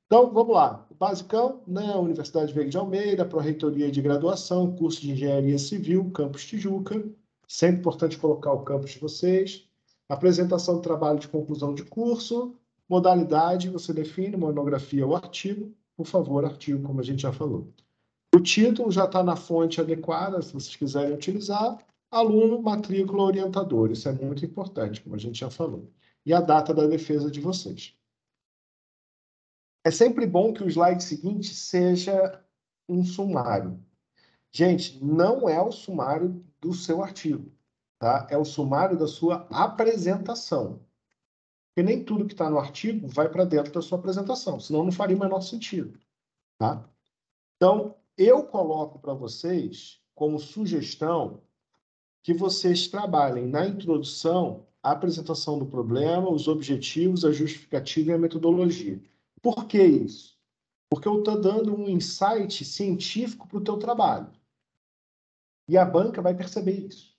Então, vamos lá. O basicão, né? Universidade Veiga de Almeida, Pró-Reitoria de Graduação, curso de Engenharia Civil, Campus Tijuca. Sempre importante colocar o campus de vocês. Apresentação do trabalho de conclusão de curso. Modalidade, você define, monografia ou artigo. Por favor, artigo, como a gente já falou. O título já está na fonte adequada, se vocês quiserem utilizar. Aluno, matrícula, orientador. Isso é muito importante, como a gente já falou. E a data da defesa de vocês. É sempre bom que o slide seguinte seja um sumário. Gente, não é o sumário do seu artigo, tá? É o sumário da sua apresentação. Porque nem tudo que está no artigo vai para dentro da sua apresentação, senão não faria o menor sentido, tá? Então, eu coloco para vocês como sugestão que vocês trabalhem na introdução, a apresentação do problema, os objetivos, a justificativa e a metodologia. Por que isso? Porque eu estou dando um insight científico para o teu trabalho. E a banca vai perceber isso.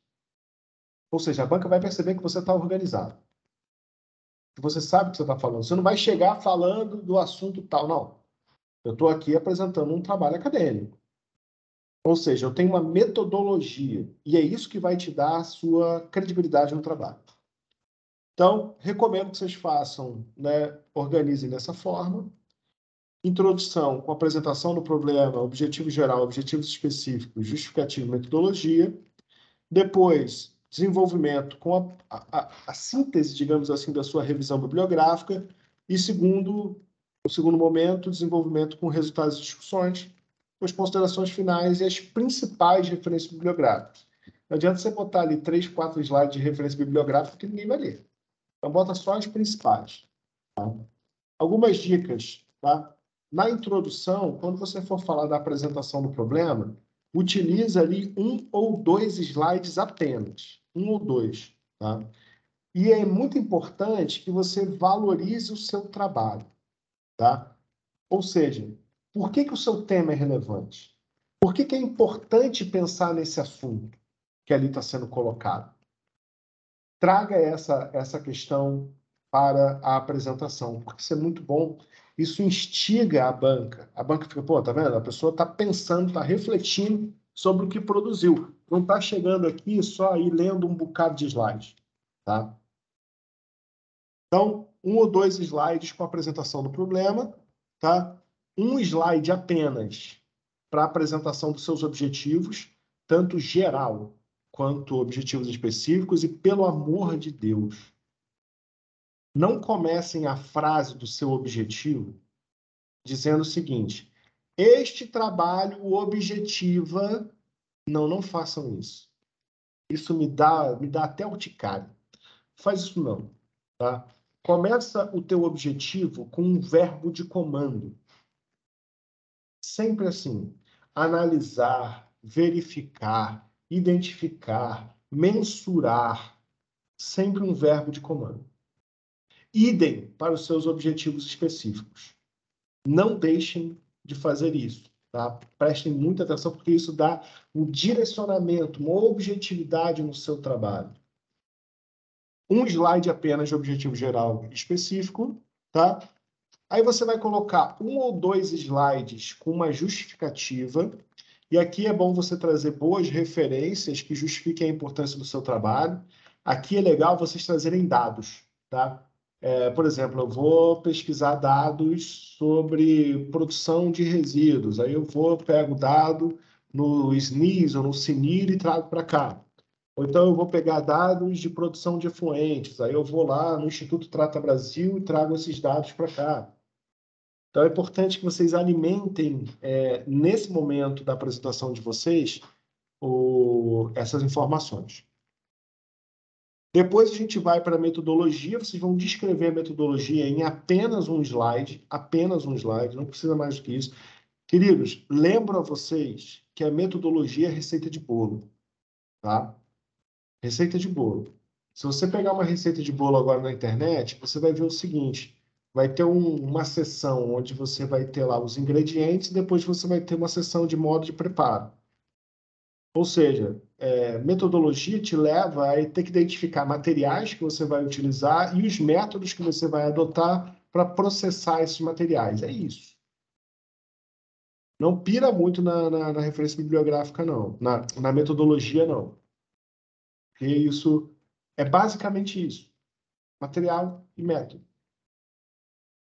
Ou seja, a banca vai perceber que você está organizado. Que você sabe o que você está falando. Você não vai chegar falando do assunto tal, não. Eu estou aqui apresentando um trabalho acadêmico. Ou seja, eu tenho uma metodologia. E é isso que vai te dar a sua credibilidade no trabalho. Então, recomendo que vocês façam, né, organizem dessa forma. Introdução com apresentação do problema, objetivo geral, objetivos específicos, justificativa e metodologia. Depois, desenvolvimento com a síntese, digamos assim, da sua revisão bibliográfica. E o segundo momento, desenvolvimento com resultados de discussões, as considerações finais e as principais referências bibliográficas. Não adianta você botar ali 3, 4 slides de referência bibliográfica que ninguém vai ler. Então, bota só as principais. Tá? Algumas dicas, tá? Na introdução, quando você for falar da apresentação do problema, utiliza ali 1 ou 2 slides apenas. 1 ou 2, tá? E é muito importante que você valorize o seu trabalho, tá? Ou seja, por que o seu tema é relevante? Por que é importante pensar nesse assunto que ali está sendo colocado? Traga essa questão para a apresentação, porque isso é muito bom. Isso instiga a banca. A banca fica, pô, tá vendo? A pessoa está pensando, está refletindo sobre o que produziu. Não está chegando aqui só aí lendo um bocado de slides, tá? Então, 1 ou 2 slides com a apresentação do problema, tá? Um slide apenas para a apresentação dos seus objetivos, tanto geral quanto objetivos específicos, e pelo amor de Deus, não comecem a frase do seu objetivo dizendo o seguinte: este trabalho objetiva. Não, não façam isso. Isso me dá até urticária. Faz isso não, tá? Começa o teu objetivo com um verbo de comando. Sempre assim: analisar, verificar, identificar, mensurar. Sempre um verbo de comando. Idem para os seus objetivos específicos. Não deixem de fazer isso, tá? Prestem muita atenção, porque isso dá um direcionamento, uma objetividade no seu trabalho. Um slide apenas de objetivo geral específico, tá? Aí você vai colocar 1 ou 2 slides com uma justificativa, e aqui é bom você trazer boas referências que justifiquem a importância do seu trabalho. Aqui é legal vocês trazerem dados, tá? Por exemplo, eu vou pesquisar dados sobre produção de resíduos. Aí eu pego o dado no SNIS ou no CNIR e trago para cá. Ou então eu vou pegar dados de produção de efluentes. Aí eu vou lá no Instituto Trata Brasil e trago esses dados para cá. Então é importante que vocês alimentem, nesse momento da apresentação de vocês, essas informações. Depois a gente vai para a metodologia, vocês vão descrever a metodologia em apenas um slide, não precisa mais do que isso. Queridos, lembro a vocês que a metodologia é receita de bolo, tá? Receita de bolo. Se você pegar uma receita de bolo agora na internet, você vai ver o seguinte: vai ter uma seção onde você vai ter lá os ingredientes, e depois você vai ter uma seção de modo de preparo. Ou seja, metodologia te leva a ter que identificar materiais que você vai utilizar e os métodos que você vai adotar para processar esses materiais. É isso. Não pira muito na referência bibliográfica, não. Na metodologia, não. Porque isso é basicamente isso. Material e método.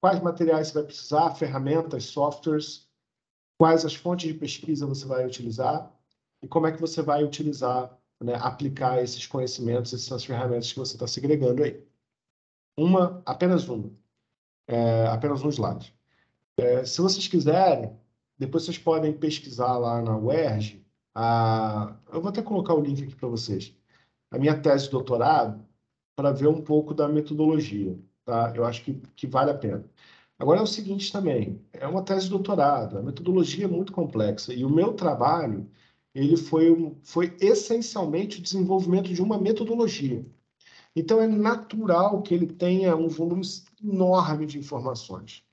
Quais materiais você vai precisar, ferramentas, softwares, quais as fontes de pesquisa você vai utilizar e como é que você vai utilizar, né, aplicar esses conhecimentos, essas ferramentas que você está segregando aí. Apenas apenas um slide. Se vocês quiserem, depois vocês podem pesquisar lá na UERJ. Eu vou até colocar o link aqui para vocês. A minha tese de doutorado, para ver um pouco da metodologia. Tá? Eu acho que vale a pena. Agora é o seguinte também, é uma tese de doutorado, a metodologia é muito complexa e o meu trabalho ele foi essencialmente o desenvolvimento de uma metodologia. Então é natural que ele tenha um volume enorme de informações.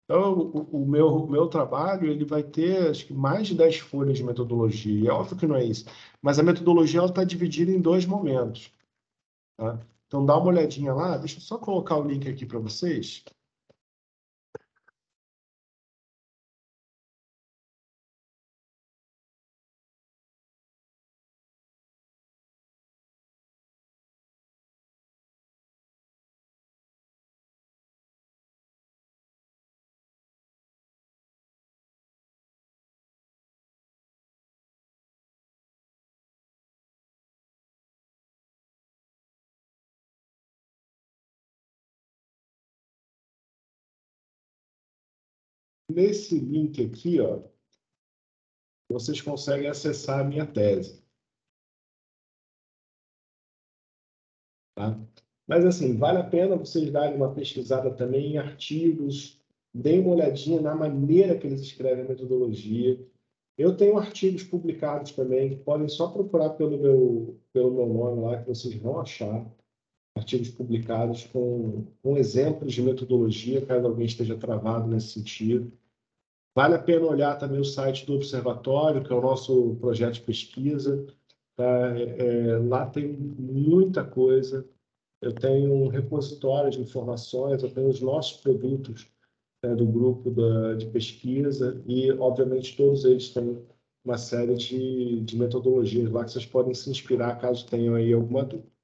Então o meu trabalho ele vai ter acho que mais de 10 folhas de metodologia. E é óbvio que não é isso, mas a metodologia está dividida em dois momentos. Tá? Então dá uma olhadinha lá, deixa eu só colocar o link aqui para vocês. Nesse link aqui, ó, vocês conseguem acessar a minha tese. Tá? Mas, assim, vale a pena vocês darem uma pesquisada também em artigos, deem uma olhadinha na maneira que eles escrevem a metodologia. Eu tenho artigos publicados também, que podem só procurar pelo meu nome lá, que vocês vão achar. Artigos publicados com exemplos de metodologia, caso alguém esteja travado nesse sentido. Vale a pena olhar também o site do Observatório, que é o nosso projeto de pesquisa. Tá? Lá tem muita coisa. Eu tenho um repositório de informações, eu tenho os nossos produtos, né, do grupo de pesquisa e, obviamente, todos eles têm uma série de metodologias lá que vocês podem se inspirar caso tenham aí alguma dúvida.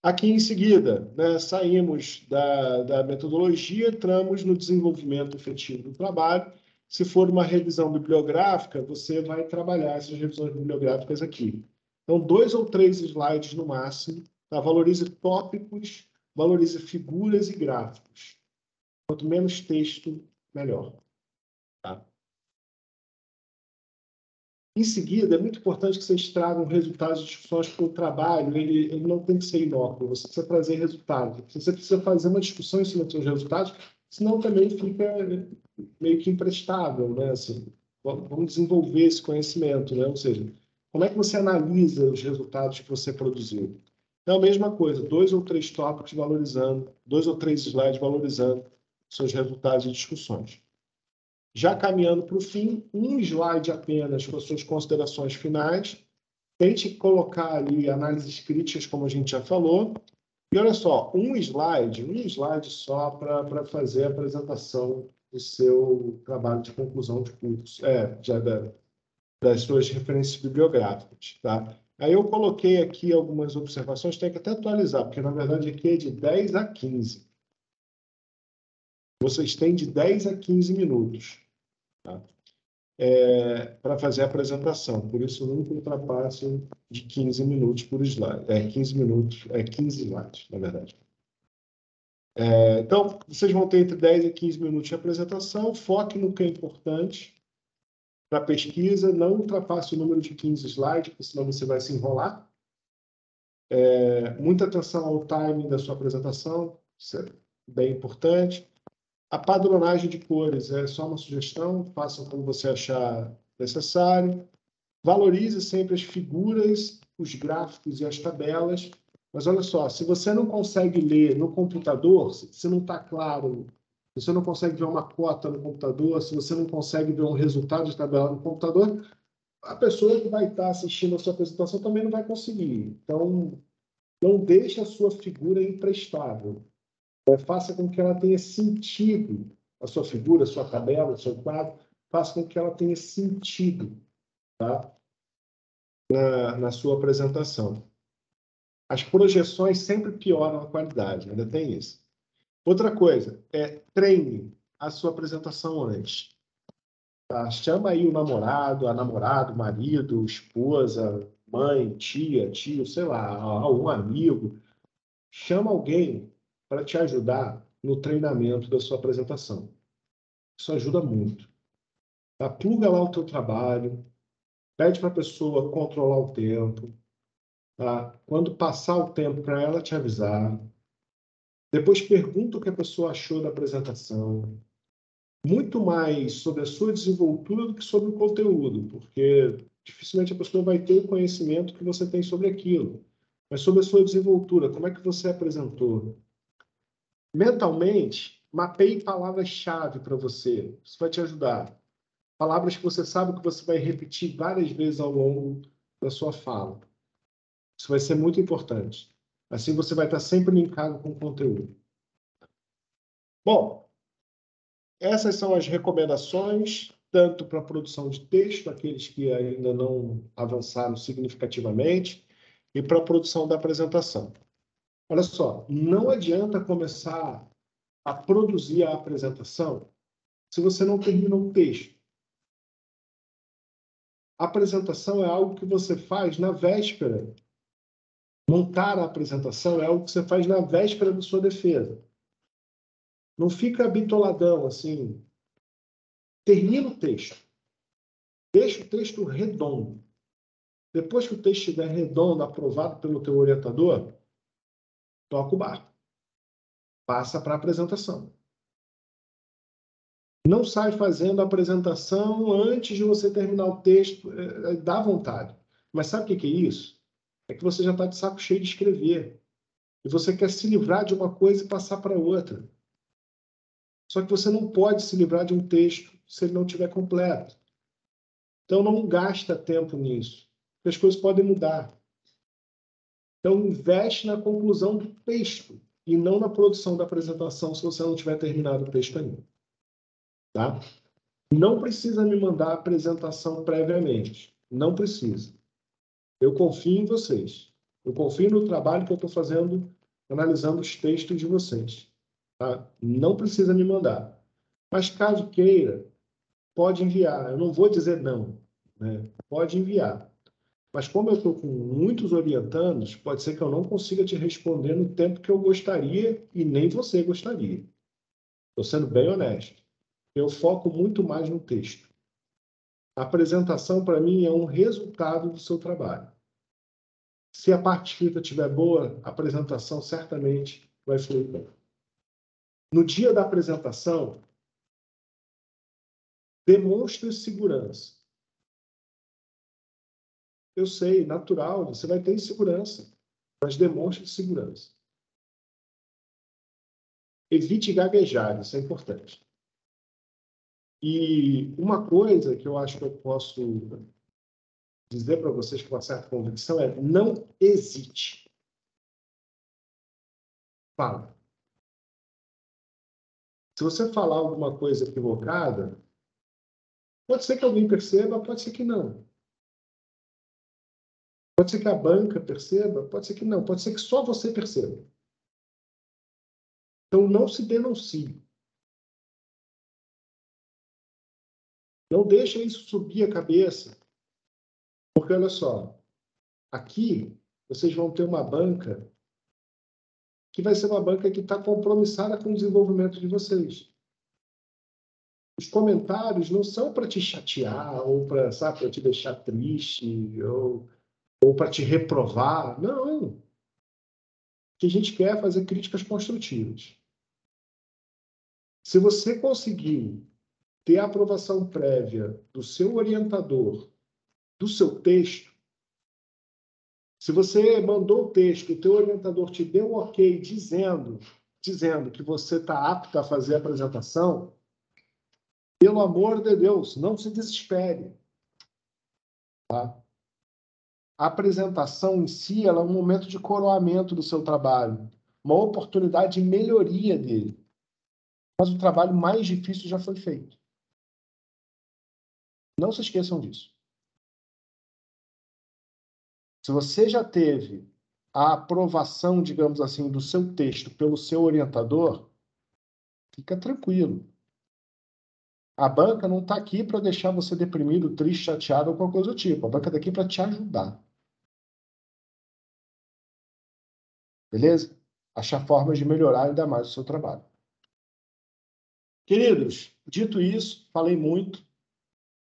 Aqui em seguida, né, saímos da metodologia, entramos no desenvolvimento efetivo do trabalho. Se for uma revisão bibliográfica, você vai trabalhar essas revisões bibliográficas aqui. Então, 2 ou 3 slides no máximo. Tá? Valorize tópicos, valorize figuras e gráficos. Quanto menos texto, melhor. Tá? Em seguida, é muito importante que vocês tragam resultados de discussões, porque o trabalho ele não tem que ser inócuo, você precisa trazer resultados. Você precisa fazer uma discussão em cima dos seus resultados, senão também fica meio que imprestável, né? Assim, vamos desenvolver esse conhecimento, né? Ou seja, como é que você analisa os resultados que você produziu? Então, a mesma coisa, 2 ou 3 tópicos valorizando, 2 ou 3 slides valorizando seus resultados de discussões. Já caminhando para o fim, um slide apenas com as suas considerações finais. Tente colocar ali análises críticas, como a gente já falou. E olha só, um slide só para fazer a apresentação do seu trabalho de conclusão de curso, das suas referências bibliográficas. Tá? Aí eu coloquei aqui algumas observações, tem que até atualizar, porque na verdade aqui é de 10 a 15. Vocês têm de 10 a 15 minutos. Tá? Para fazer a apresentação. Por isso, nunca ultrapassam de 15 minutos por slide. 15 minutos, 15 slides, na verdade. Então, vocês vão ter entre 10 e 15 minutos de apresentação. Foque no que é importante para a pesquisa. Não ultrapasse o número de 15 slides, porque senão você vai se enrolar. Muita atenção ao timing da sua apresentação. Isso é bem importante. A padronagem de cores é só uma sugestão, faça como você achar necessário. Valorize sempre as figuras, os gráficos e as tabelas. Mas olha só, se você não consegue ler no computador, se não está claro, se você não consegue ver uma cota no computador, se você não consegue ver um resultado de tabela no computador, a pessoa que vai estar assistindo a sua apresentação também não vai conseguir. Então, não deixe a sua figura imprestável. Faça com que ela tenha sentido, a sua figura, a sua tabela, o seu quadro, faça com que ela tenha sentido, tá? Na sua apresentação. As projeções sempre pioram a qualidade, ainda tem isso. Outra coisa, treine a sua apresentação antes. Tá? Chama aí o namorado, a namorada, o marido, esposa, mãe, tia, tio, sei lá, um amigo. Chama alguém para te ajudar no treinamento da sua apresentação. Isso ajuda muito. Tá? Pluga lá o teu trabalho, pede para a pessoa controlar o tempo. Tá? Quando passar o tempo, para ela te avisar. Depois pergunta o que a pessoa achou da apresentação. Muito mais sobre a sua desenvoltura do que sobre o conteúdo, porque dificilmente a pessoa vai ter o conhecimento que você tem sobre aquilo. Mas sobre a sua desenvoltura, como é que você apresentou? Mentalmente, mapeie palavras-chave para você. Isso vai te ajudar. Palavras que você sabe que você vai repetir várias vezes ao longo da sua fala. Isso vai ser muito importante. Assim você vai estar sempre linkado com o conteúdo. Bom, essas são as recomendações, tanto para a produção de texto, aqueles que ainda não avançaram significativamente, e para a produção da apresentação. Olha só, não adianta começar a produzir a apresentação se você não termina o texto. A apresentação é algo que você faz na véspera. Montar a apresentação é algo que você faz na véspera da sua defesa. Não fica bitoladão, assim. Termina o texto. Deixa o texto redondo. Depois que o texto estiver redondo, aprovado pelo teu orientador, toca o barco. Passa para a apresentação. Não sai fazendo a apresentação antes de você terminar o texto. Dá vontade. Mas sabe o que é isso? É que você já está de saco cheio de escrever. E você quer se livrar de uma coisa e passar para outra. Só que você não pode se livrar de um texto se ele não estiver completo. Então, não gasta tempo nisso, porque as coisas podem mudar. Então, investe na conclusão do texto e não na produção da apresentação se você não tiver terminado o texto ainda. Tá? Não precisa me mandar a apresentação previamente. Não precisa. Eu confio em vocês. Eu confio no trabalho que eu estou fazendo, analisando os textos de vocês. Tá? Não precisa me mandar. Mas, caso queira, pode enviar. Eu não vou dizer não. Né? Pode enviar. Mas como eu estou com muitos orientandos, pode ser que eu não consiga te responder no tempo que eu gostaria e nem você gostaria. Estou sendo bem honesto. Eu foco muito mais no texto. A apresentação, para mim, é um resultado do seu trabalho. Se a parte escrita estiver boa, a apresentação certamente vai fluir bem. No dia da apresentação, demonstre segurança. Eu sei, natural, você vai ter insegurança, mas demonstre segurança. Evite gaguejar, isso é importante. E uma coisa que eu acho que eu posso dizer para vocês com uma certa convicção é: não hesite. Fala. Se você falar alguma coisa equivocada, pode ser que alguém perceba, pode ser que não. Pode ser que a banca perceba, pode ser que não. Pode ser que só você perceba. Então, não se denuncie. Não deixe isso subir a cabeça. Porque, olha só, aqui vocês vão ter uma banca que vai ser uma banca que está compromissada com o desenvolvimento de vocês. Os comentários não são para te chatear ou para te deixar triste ou para te reprovar. Não. O que a gente quer é fazer críticas construtivas. Se você conseguir ter a aprovação prévia do seu orientador, do seu texto, se você mandou o texto, o teu orientador te deu um ok dizendo que você está apto a fazer a apresentação, pelo amor de Deus, não se desespere. tá? A apresentação em si, ela é um momento de coroamento do seu trabalho, uma oportunidade de melhoria dele. Mas o trabalho mais difícil já foi feito. Não se esqueçam disso. Se você já teve a aprovação, digamos assim, do seu texto pelo seu orientador, fica tranquilo. A banca não está aqui para deixar você deprimido, triste, chateado ou qualquer coisa do tipo. A banca está aqui para te ajudar. Beleza? Achar formas de melhorar ainda mais o seu trabalho. Queridos, dito isso, falei muito,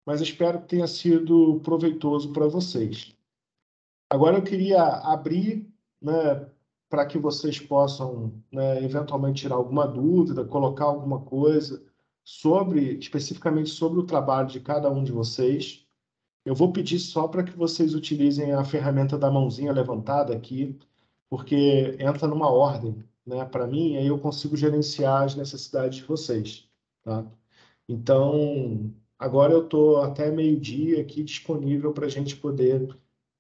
mas espero que tenha sido proveitoso para vocês. Agora eu queria abrir, né, para que vocês possam, né, eventualmente tirar alguma dúvida, colocar alguma coisa especificamente sobre o trabalho de cada um de vocês. Eu vou pedir só para que vocês utilizem a ferramenta da mãozinha levantada aqui, porque entra numa ordem, né, para mim, e aí eu consigo gerenciar as necessidades de vocês, tá? Então, agora eu estou até meio-dia aqui disponível para a gente poder,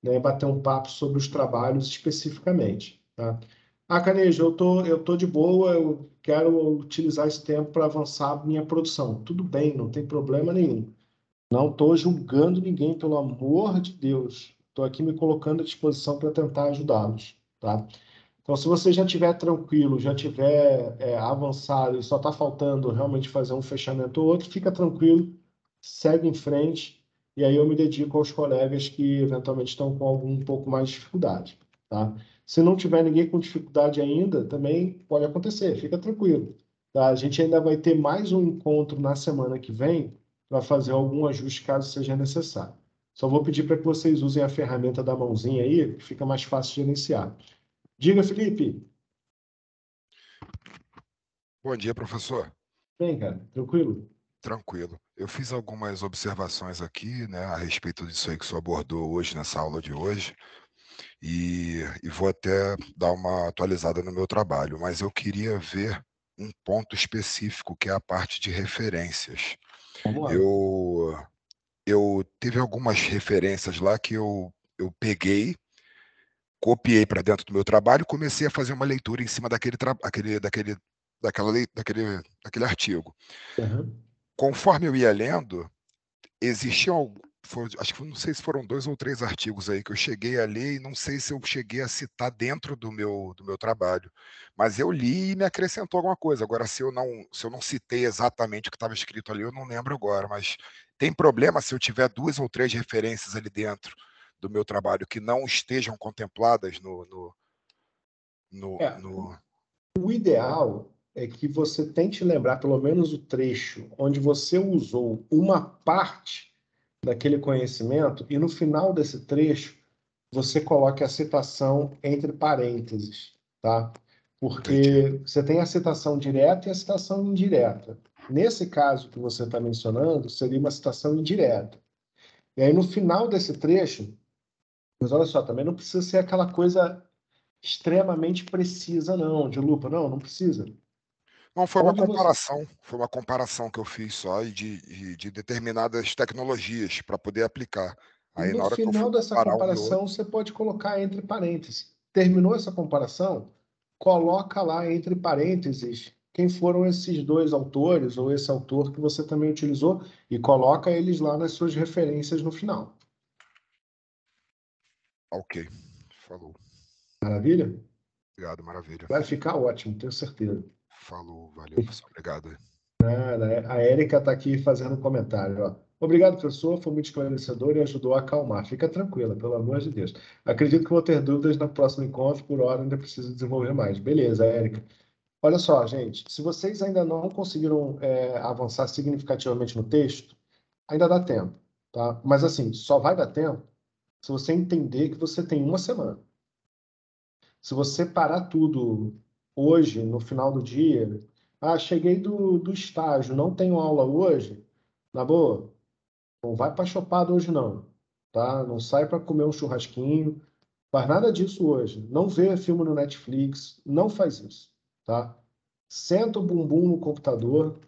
né, bater um papo sobre os trabalhos especificamente, tá? Ah, Canejo, eu tô de boa, eu quero utilizar esse tempo para avançar minha produção. Tudo bem, não tem problema nenhum. Não estou julgando ninguém, pelo amor de Deus. Estou aqui me colocando à disposição para tentar ajudá-los, tá? Então, se você já estiver tranquilo, já estiver avançado e só está faltando realmente fazer um fechamento ou outro, fica tranquilo, segue em frente e aí eu me dedico aos colegas que eventualmente estão com algum um pouco mais de dificuldade, tá? Se não tiver ninguém com dificuldade ainda, também pode acontecer, fica tranquilo, tá? A gente ainda vai ter mais um encontro na semana que vem para fazer algum ajuste caso seja necessário. Só vou pedir para que vocês usem a ferramenta da mãozinha aí, que fica mais fácil de gerenciar. Diga, Felipe. Bom dia, professor. Bem, cara, tranquilo? Tranquilo. Eu fiz algumas observações aqui, né, a respeito disso aí que o senhor abordou hoje, nessa aula de hoje, e vou até dar uma atualizada no meu trabalho, mas eu queria ver um ponto específico, que é a parte de referências. Vamos lá. Eu tive algumas referências lá que eu peguei, copiei para dentro do meu trabalho e comecei a fazer uma leitura em cima daquele artigo. Uhum. Conforme eu ia lendo, existiam, acho que não sei se foram 2 ou 3 artigos aí que eu cheguei a ler e não sei se eu cheguei a citar dentro do meu trabalho, mas eu li e me acrescentou alguma coisa. Agora, se eu não citei exatamente o que estava escrito ali, eu não lembro agora, mas tem problema se eu tiver 2 ou 3 referências ali dentro do meu trabalho que não estejam contempladas É, no... o ideal é que você tente lembrar pelo menos o trecho onde você usou uma parte daquele conhecimento e no final desse trecho você coloque a citação entre parênteses, tá? Entendi. Porque você tem a citação direta e a citação indireta. Nesse caso que você está mencionando, seria uma citação indireta. E aí, no final desse trecho, mas olha só, também não precisa ser aquela coisa extremamente precisa, não, de lupa. Não, não precisa. Não, Onde você. foi uma comparação que eu fiz só de determinadas tecnologias para poder aplicar. Aí, No na hora que eu fui final dessa comparar um e outro, comparação, você pode colocar entre parênteses. Terminou essa comparação? Coloca lá entre parênteses quem foram esses dois autores ou esse autor que você também utilizou e coloca eles lá nas suas referências no final. ok, falou. Maravilha? Obrigado, maravilha. Vai ficar ótimo, tenho certeza. Falou, valeu, professor, obrigado. A Érica está aqui fazendo um comentário. Ó. Obrigado, professor. Foi muito esclarecedor e ajudou a acalmar. Fica tranquila, pelo amor de Deus. Acredito que vou ter dúvidas no próximo encontro, por hora ainda preciso desenvolver mais. Beleza, Érica. Olha só, gente, se vocês ainda não conseguiram avançar significativamente no texto, ainda dá tempo, tá? Mas assim, só vai dar tempo se você entender que você tem uma semana. Se você parar tudo hoje, no final do dia, cheguei do estágio, não tenho aula hoje, na boa, não vai para chopada hoje não, tá? Não sai para comer um churrasquinho, faz nada disso hoje. Não vê filme no Netflix, não faz isso, tá? Senta o bumbum no computador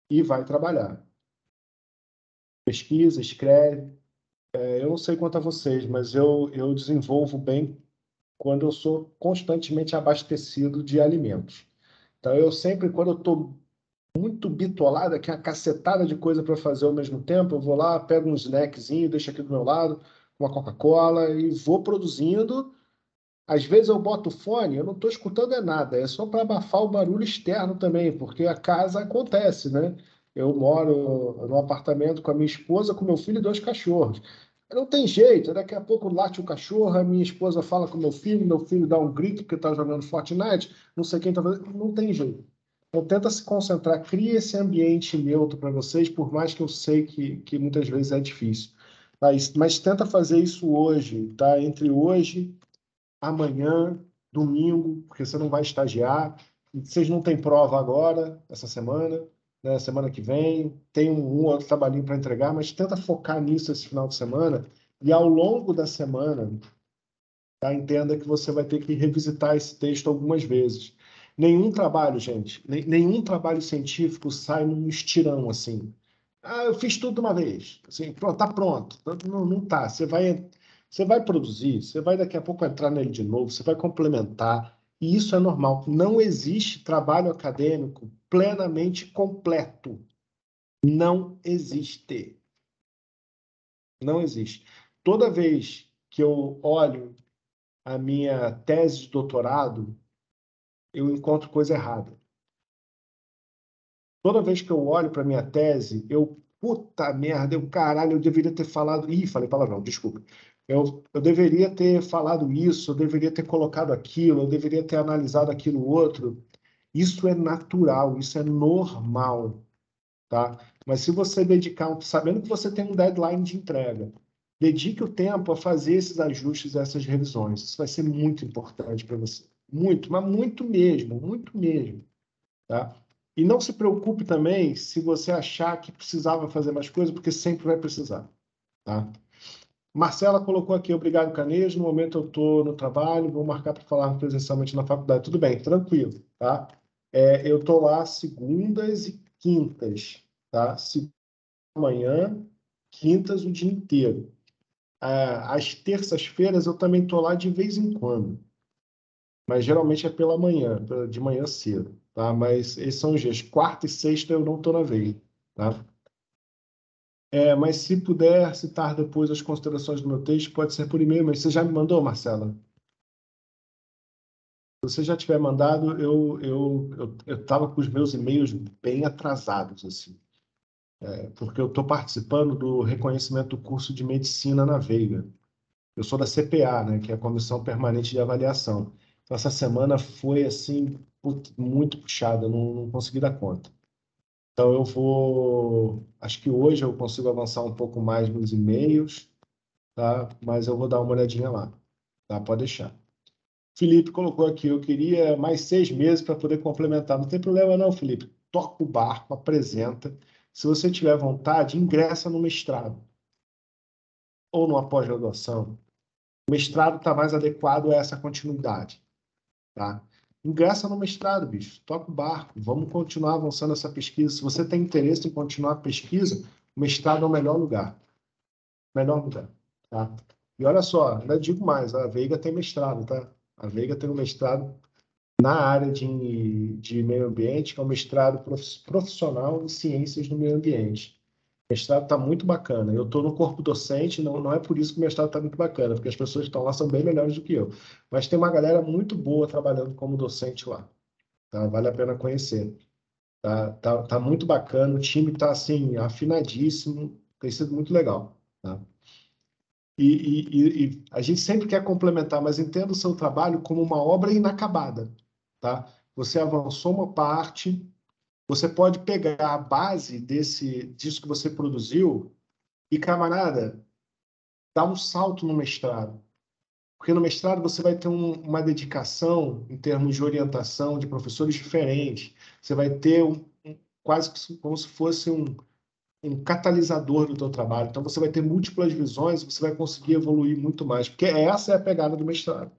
e vai trabalhar. Pesquisa, escreve, Eu não sei quanto a vocês, mas eu desenvolvo bem quando eu sou constantemente abastecido de alimentos. Então, eu sempre, quando eu estou muito bitolada, que é uma cacetada de coisa para fazer ao mesmo tempo, eu vou lá, pego um snackzinho, deixo aqui do meu lado, uma Coca-Cola e vou produzindo. Às vezes eu boto o fone, eu não estou escutando é nada, é só para abafar o barulho externo também, porque a casa acontece, né? Eu moro num apartamento com a minha esposa, com meu filho e dois cachorros. Não tem jeito, daqui a pouco late o cachorro, a minha esposa fala com meu filho dá um grito porque está jogando Fortnite, não sei quem está fazendo, não tem jeito. Então tenta se concentrar, cria esse ambiente neutro para vocês, por mais que eu sei que muitas vezes é difícil. Mas tenta fazer isso hoje, tá? Entre hoje amanhã, domingo, porque você não vai estagiar. Vocês não têm prova agora, essa semana, né? Semana que vem, tem um outro trabalhinho para entregar, mas tenta focar nisso esse final de semana. E ao longo da semana, tá? Entenda que você vai ter que revisitar esse texto algumas vezes. Nenhum trabalho, gente, nenhum trabalho científico sai num estirão assim. Ah, eu fiz tudo de uma vez. Assim, pronto, tá pronto. Não, não tá. Você vai produzir, você vai daqui a pouco entrar nele de novo, você vai complementar. E isso é normal. Não existe trabalho acadêmico plenamente completo. Não existe. Não existe. Toda vez que eu olho a minha tese de doutorado, eu encontro coisa errada. Toda vez que eu olho para minha tese, puta merda, caralho, eu deveria ter falado. Ih, falei palavrão, desculpa. Eu deveria ter falado isso, eu deveria ter colocado aquilo, eu deveria ter analisado aquilo outro. Isso é natural, isso é normal, tá? Mas se você dedicar, sabendo que você tem um deadline de entrega, dedique o tempo a fazer esses ajustes, essas revisões. Isso vai ser muito importante para você. Muito, mas muito mesmo, tá? E não se preocupe também se você achar que precisava fazer mais coisa, porque sempre vai precisar, tá? Marcela colocou aqui, obrigado, Canejo. No momento eu estou no trabalho, vou marcar para falar presencialmente na faculdade. Tudo bem, tranquilo, tá? Eu estou lá segundas e quintas, tá? Segunda manhã, quintas o dia inteiro. Às terças-feiras eu também estou lá de vez em quando, mas geralmente é pela manhã, de manhã cedo, tá? Mas esses são os dias. Quarta e sexta eu não estou na veia, tá? Mas se puder citar depois as considerações do meu texto, pode ser por e-mail, mas você já me mandou, Marcela? Se você já tiver mandado, eu estava com os meus e-mails bem atrasados, assim, porque eu estou participando do reconhecimento do curso de medicina na Veiga. Eu sou da CPA, né, que é a Comissão Permanente de Avaliação. Então, essa semana foi, assim, muito puxada, não consegui dar conta. Então, eu vou. Acho que hoje eu consigo avançar um pouco mais nos e-mails, tá? Mas eu vou dar uma olhadinha lá, tá? Pode deixar. Felipe colocou aqui, eu queria mais 6 meses para poder complementar. Não tem problema não, Felipe. Toca o barco, apresenta. Se você tiver vontade, ingressa no mestrado ou numa pós-graduação. O mestrado está mais adequado a essa continuidade, tá? Ingressa no mestrado, bicho. Toca o barco. Vamos continuar avançando essa pesquisa. Se você tem interesse em continuar a pesquisa, o mestrado é o melhor lugar. Melhor lugar, tá? E olha só, ainda digo mais, a Veiga tem mestrado, tá? A Veiga tem um mestrado na área de meio ambiente, que é um mestrado profissional em ciências do meio ambiente. O mestrado está muito bacana. Eu estou no corpo docente, não é por isso que o mestrado está muito bacana, porque as pessoas que estão lá são bem melhores do que eu. Mas tem uma galera muito boa trabalhando como docente lá, tá? Vale a pena conhecer. Tá muito bacana, o time está assim, afinadíssimo, tem sido muito legal, tá? E a gente sempre quer complementar, mas entenda o seu trabalho como uma obra inacabada, tá? Você avançou uma parte, você pode pegar a base disso que você produziu e, camarada, dar um salto no mestrado. Porque no mestrado você vai ter uma dedicação em termos de orientação de professores diferentes. Você vai ter quase como se fosse um catalisador do teu trabalho. Então, você vai ter múltiplas visões, você vai conseguir evoluir muito mais, porque essa é a pegada do mestrado.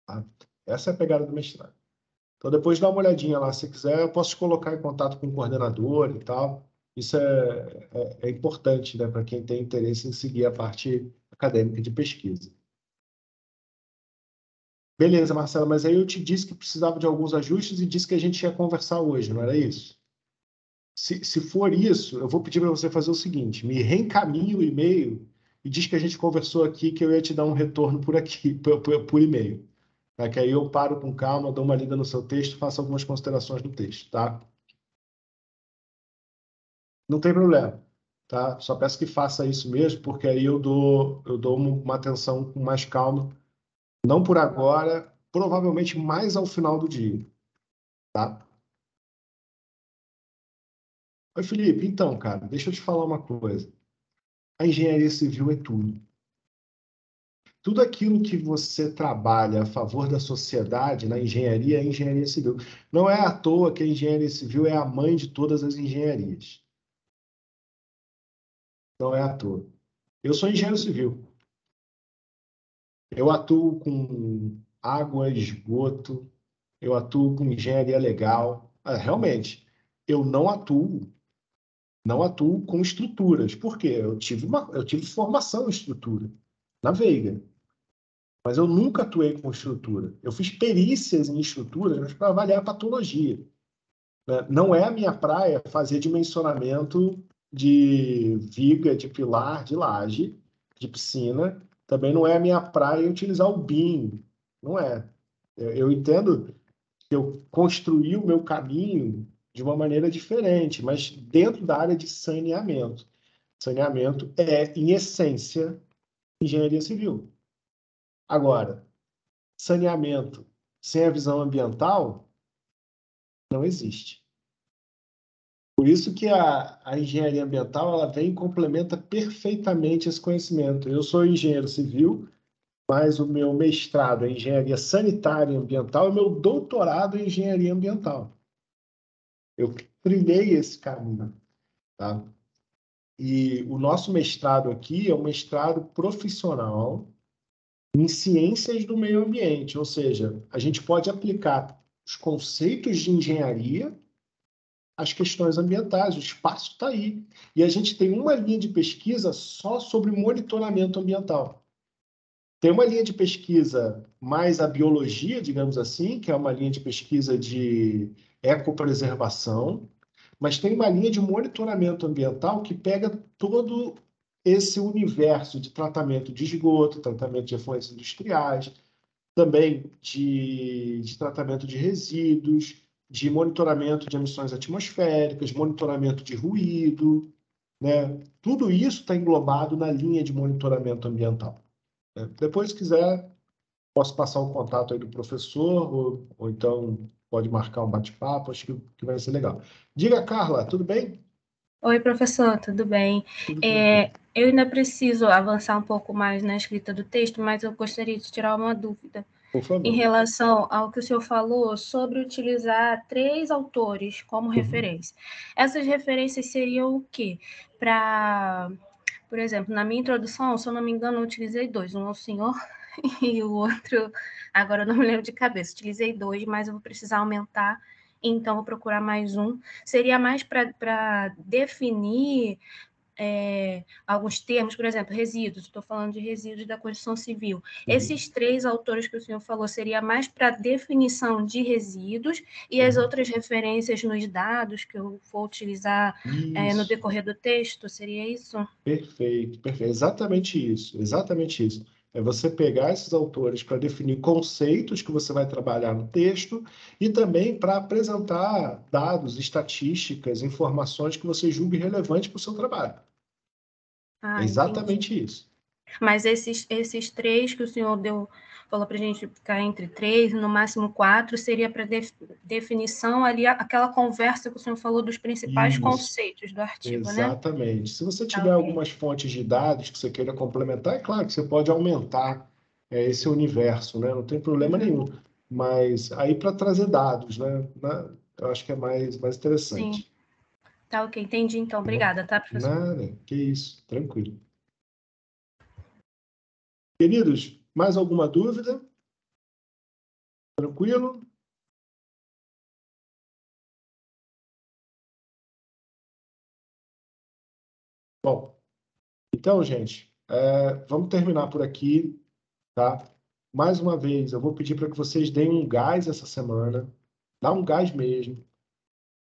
Tá? Essa é a pegada do mestrado. Então, depois dá uma olhadinha lá, se quiser, eu posso te colocar em contato com o coordenador e tal, Isso é importante, né, para quem tem interesse em seguir a parte acadêmica de pesquisa. Beleza, Marcelo, mas aí eu te disse que precisava de alguns ajustes e disse que a gente ia conversar hoje, não era isso? Se for isso, eu vou pedir para você fazer o seguinte: me reencaminhe o e-mail e diz que a gente conversou aqui, que eu ia te dar um retorno por aqui, por e-mail. Tá? Que aí eu paro com calma, dou uma lida no seu texto, faço algumas considerações do texto, tá? Não tem problema, tá? Só peço que faça isso mesmo, porque aí eu dou uma atenção com mais calma, não por agora, provavelmente mais ao final do dia, tá? Oi, Felipe, então, cara, deixa eu te falar uma coisa. A engenharia civil é tudo. Tudo aquilo que você trabalha a favor da sociedade na engenharia é engenharia civil. Não é à toa que a engenharia civil é a mãe de todas as engenharias. Não é à toa. Eu sou engenheiro civil. Eu atuo com água, esgoto, eu atuo com engenharia legal. Realmente, eu não atuo com estruturas. Por quê? Eu tive formação em estrutura na Veiga. Mas eu nunca atuei com estrutura. Eu fiz perícias em estruturas para avaliar a patologia, né? Não é a minha praia fazer dimensionamento de viga, de pilar, de laje, de piscina. Também não é a minha praia utilizar o BIM. Não é. Eu entendo que eu construí o meu caminho de uma maneira diferente, mas dentro da área de saneamento. Saneamento é, em essência, engenharia civil. Agora, saneamento sem a visão ambiental não existe. Por isso que a engenharia ambiental ela vem e complementa perfeitamente esse conhecimento. Eu sou engenheiro civil, mas o meu mestrado é em engenharia sanitária e ambiental e o meu doutorado é em engenharia ambiental. Eu trilhei esse caminho, tá? E o nosso mestrado aqui é um mestrado profissional em ciências do meio ambiente, ou seja, a gente pode aplicar os conceitos de engenharia às questões ambientais, o espaço está aí. E a gente tem uma linha de pesquisa só sobre monitoramento ambiental. Tem uma linha de pesquisa mais a biologia, digamos assim, que é uma linha de pesquisa de ecopreservação, mas tem uma linha de monitoramento ambiental que pega todo esse universo de tratamento de esgoto, tratamento de efluentes industriais, também de tratamento de resíduos, de monitoramento de emissões atmosféricas, monitoramento de ruído, né? Tudo isso está englobado na linha de monitoramento ambiental, né? Depois, se quiser, posso passar o contato aí do professor, ou então pode marcar um bate-papo, acho que vai ser legal. Diga, Carla, tudo bem? Oi, professor, tudo bem? Tudo tranquilo. Eu ainda preciso avançar um pouco mais na escrita do texto, mas eu gostaria de tirar uma dúvida Por favor. em relação ao que o senhor falou sobre utilizar 3 autores como referência. Essas referências seriam o quê? Por exemplo, na minha introdução, se eu não me engano, eu utilizei 2, um é o senhor e o outro, agora eu não me lembro de cabeça, utilizei 2, mas eu vou precisar aumentar, então vou procurar mais um. Seria mais para definir alguns termos, por exemplo, resíduos, estou falando de resíduos da construção civil. Esses 3 autores que o senhor falou seria mais para definição de resíduos e as outras referências nos dados que eu vou utilizar no decorrer do texto, seria isso? Perfeito, perfeito. Exatamente isso, exatamente isso. É você pegar esses autores para definir conceitos que você vai trabalhar no texto e também para apresentar dados, estatísticas, informações que você julgue relevantes para o seu trabalho. É exatamente Entendi. isso. Mas esses 3 que o senhor falou para a gente ficar entre 3, no máximo 4, seria para definição ali, aquela conversa que o senhor falou dos principais Isso, conceitos do artigo, né? exatamente. Se você Tá, tiver ok. algumas fontes de dados que você queira complementar, é claro que você pode aumentar esse universo, né? Não tem problema nenhum. Mas aí para trazer dados, né? Eu acho que é mais Sim. interessante. Tá, ok. Entendi, então. Tá bom? Obrigada, tá, professor? Nada, que isso, tranquilo. Queridos, mais alguma dúvida? Tranquilo? Bom, então, gente, vamos terminar por aqui, tá? Mais uma vez, eu vou pedir para que vocês deem um gás essa semana, dá um gás mesmo,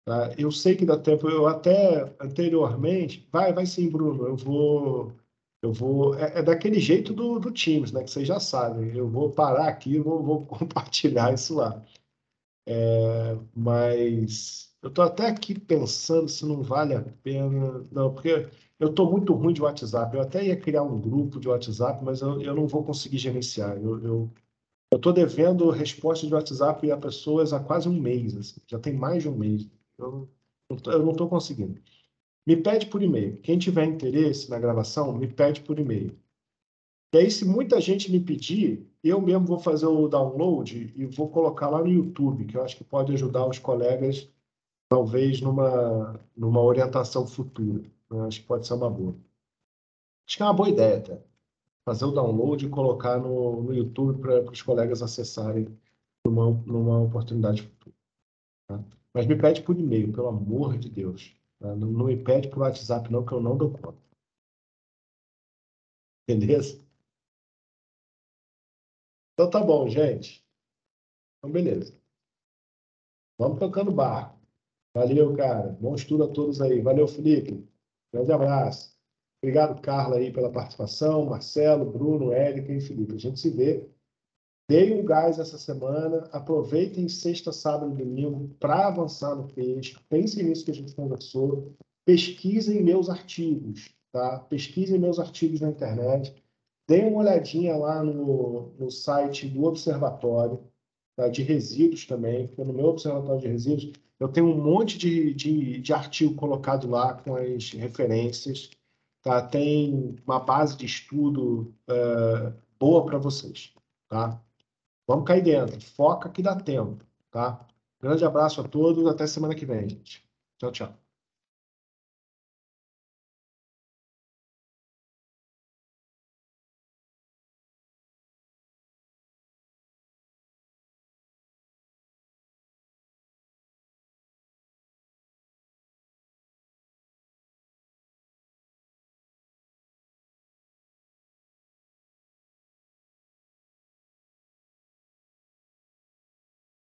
tá? Eu sei que dá tempo, eu até anteriormente, vai sim, Bruno, é daquele jeito do Teams, né? Que vocês já sabem, eu vou parar aqui, vou compartilhar isso lá. Mas eu estou até aqui pensando se não vale a pena. Não, porque eu estou muito ruim de WhatsApp. Eu até ia criar um grupo de WhatsApp, mas eu não vou conseguir gerenciar. Eu estou devendo resposta de WhatsApp a pessoas há quase um mês. Assim. Já tem mais de um mês. Eu não estou conseguindo. Me pede por e-mail. Quem tiver interesse na gravação, me pede por e-mail. E aí, se muita gente me pedir, eu mesmo vou fazer o download e vou colocar lá no YouTube, que eu acho que pode ajudar os colegas, talvez numa orientação futura. Eu acho que pode ser uma boa. Acho que é uma boa ideia, até. Fazer o download e colocar no YouTube para os colegas acessarem numa oportunidade futura. Tá? Mas me pede por e-mail, pelo amor de Deus. Tá? Não me pede por WhatsApp, não, que eu não dou conta. Beleza? Então tá bom, gente. Então, beleza. Vamos tocando barco. Valeu, cara. Bom estudo a todos aí. Valeu, Felipe. Grande abraço. Obrigado, Carla, aí, pela participação. Marcelo, Bruno, Érica e Felipe. A gente se vê. Deem um gás essa semana. Aproveitem sexta, sábado e domingo para avançar no texto. Pensem nisso que a gente conversou. Pesquisem meus artigos, tá? Pesquisem meus artigos na internet. Deem uma olhadinha lá no site do Observatório, tá? De resíduos também, porque no meu Observatório de Resíduos eu tenho um monte de artigo colocado lá com as referências, tá? Tem uma base de estudo boa para vocês, tá? Vamos cair dentro. Foca que dá tempo, tá? Grande abraço a todos. Até semana que vem, gente. Tchau, tchau.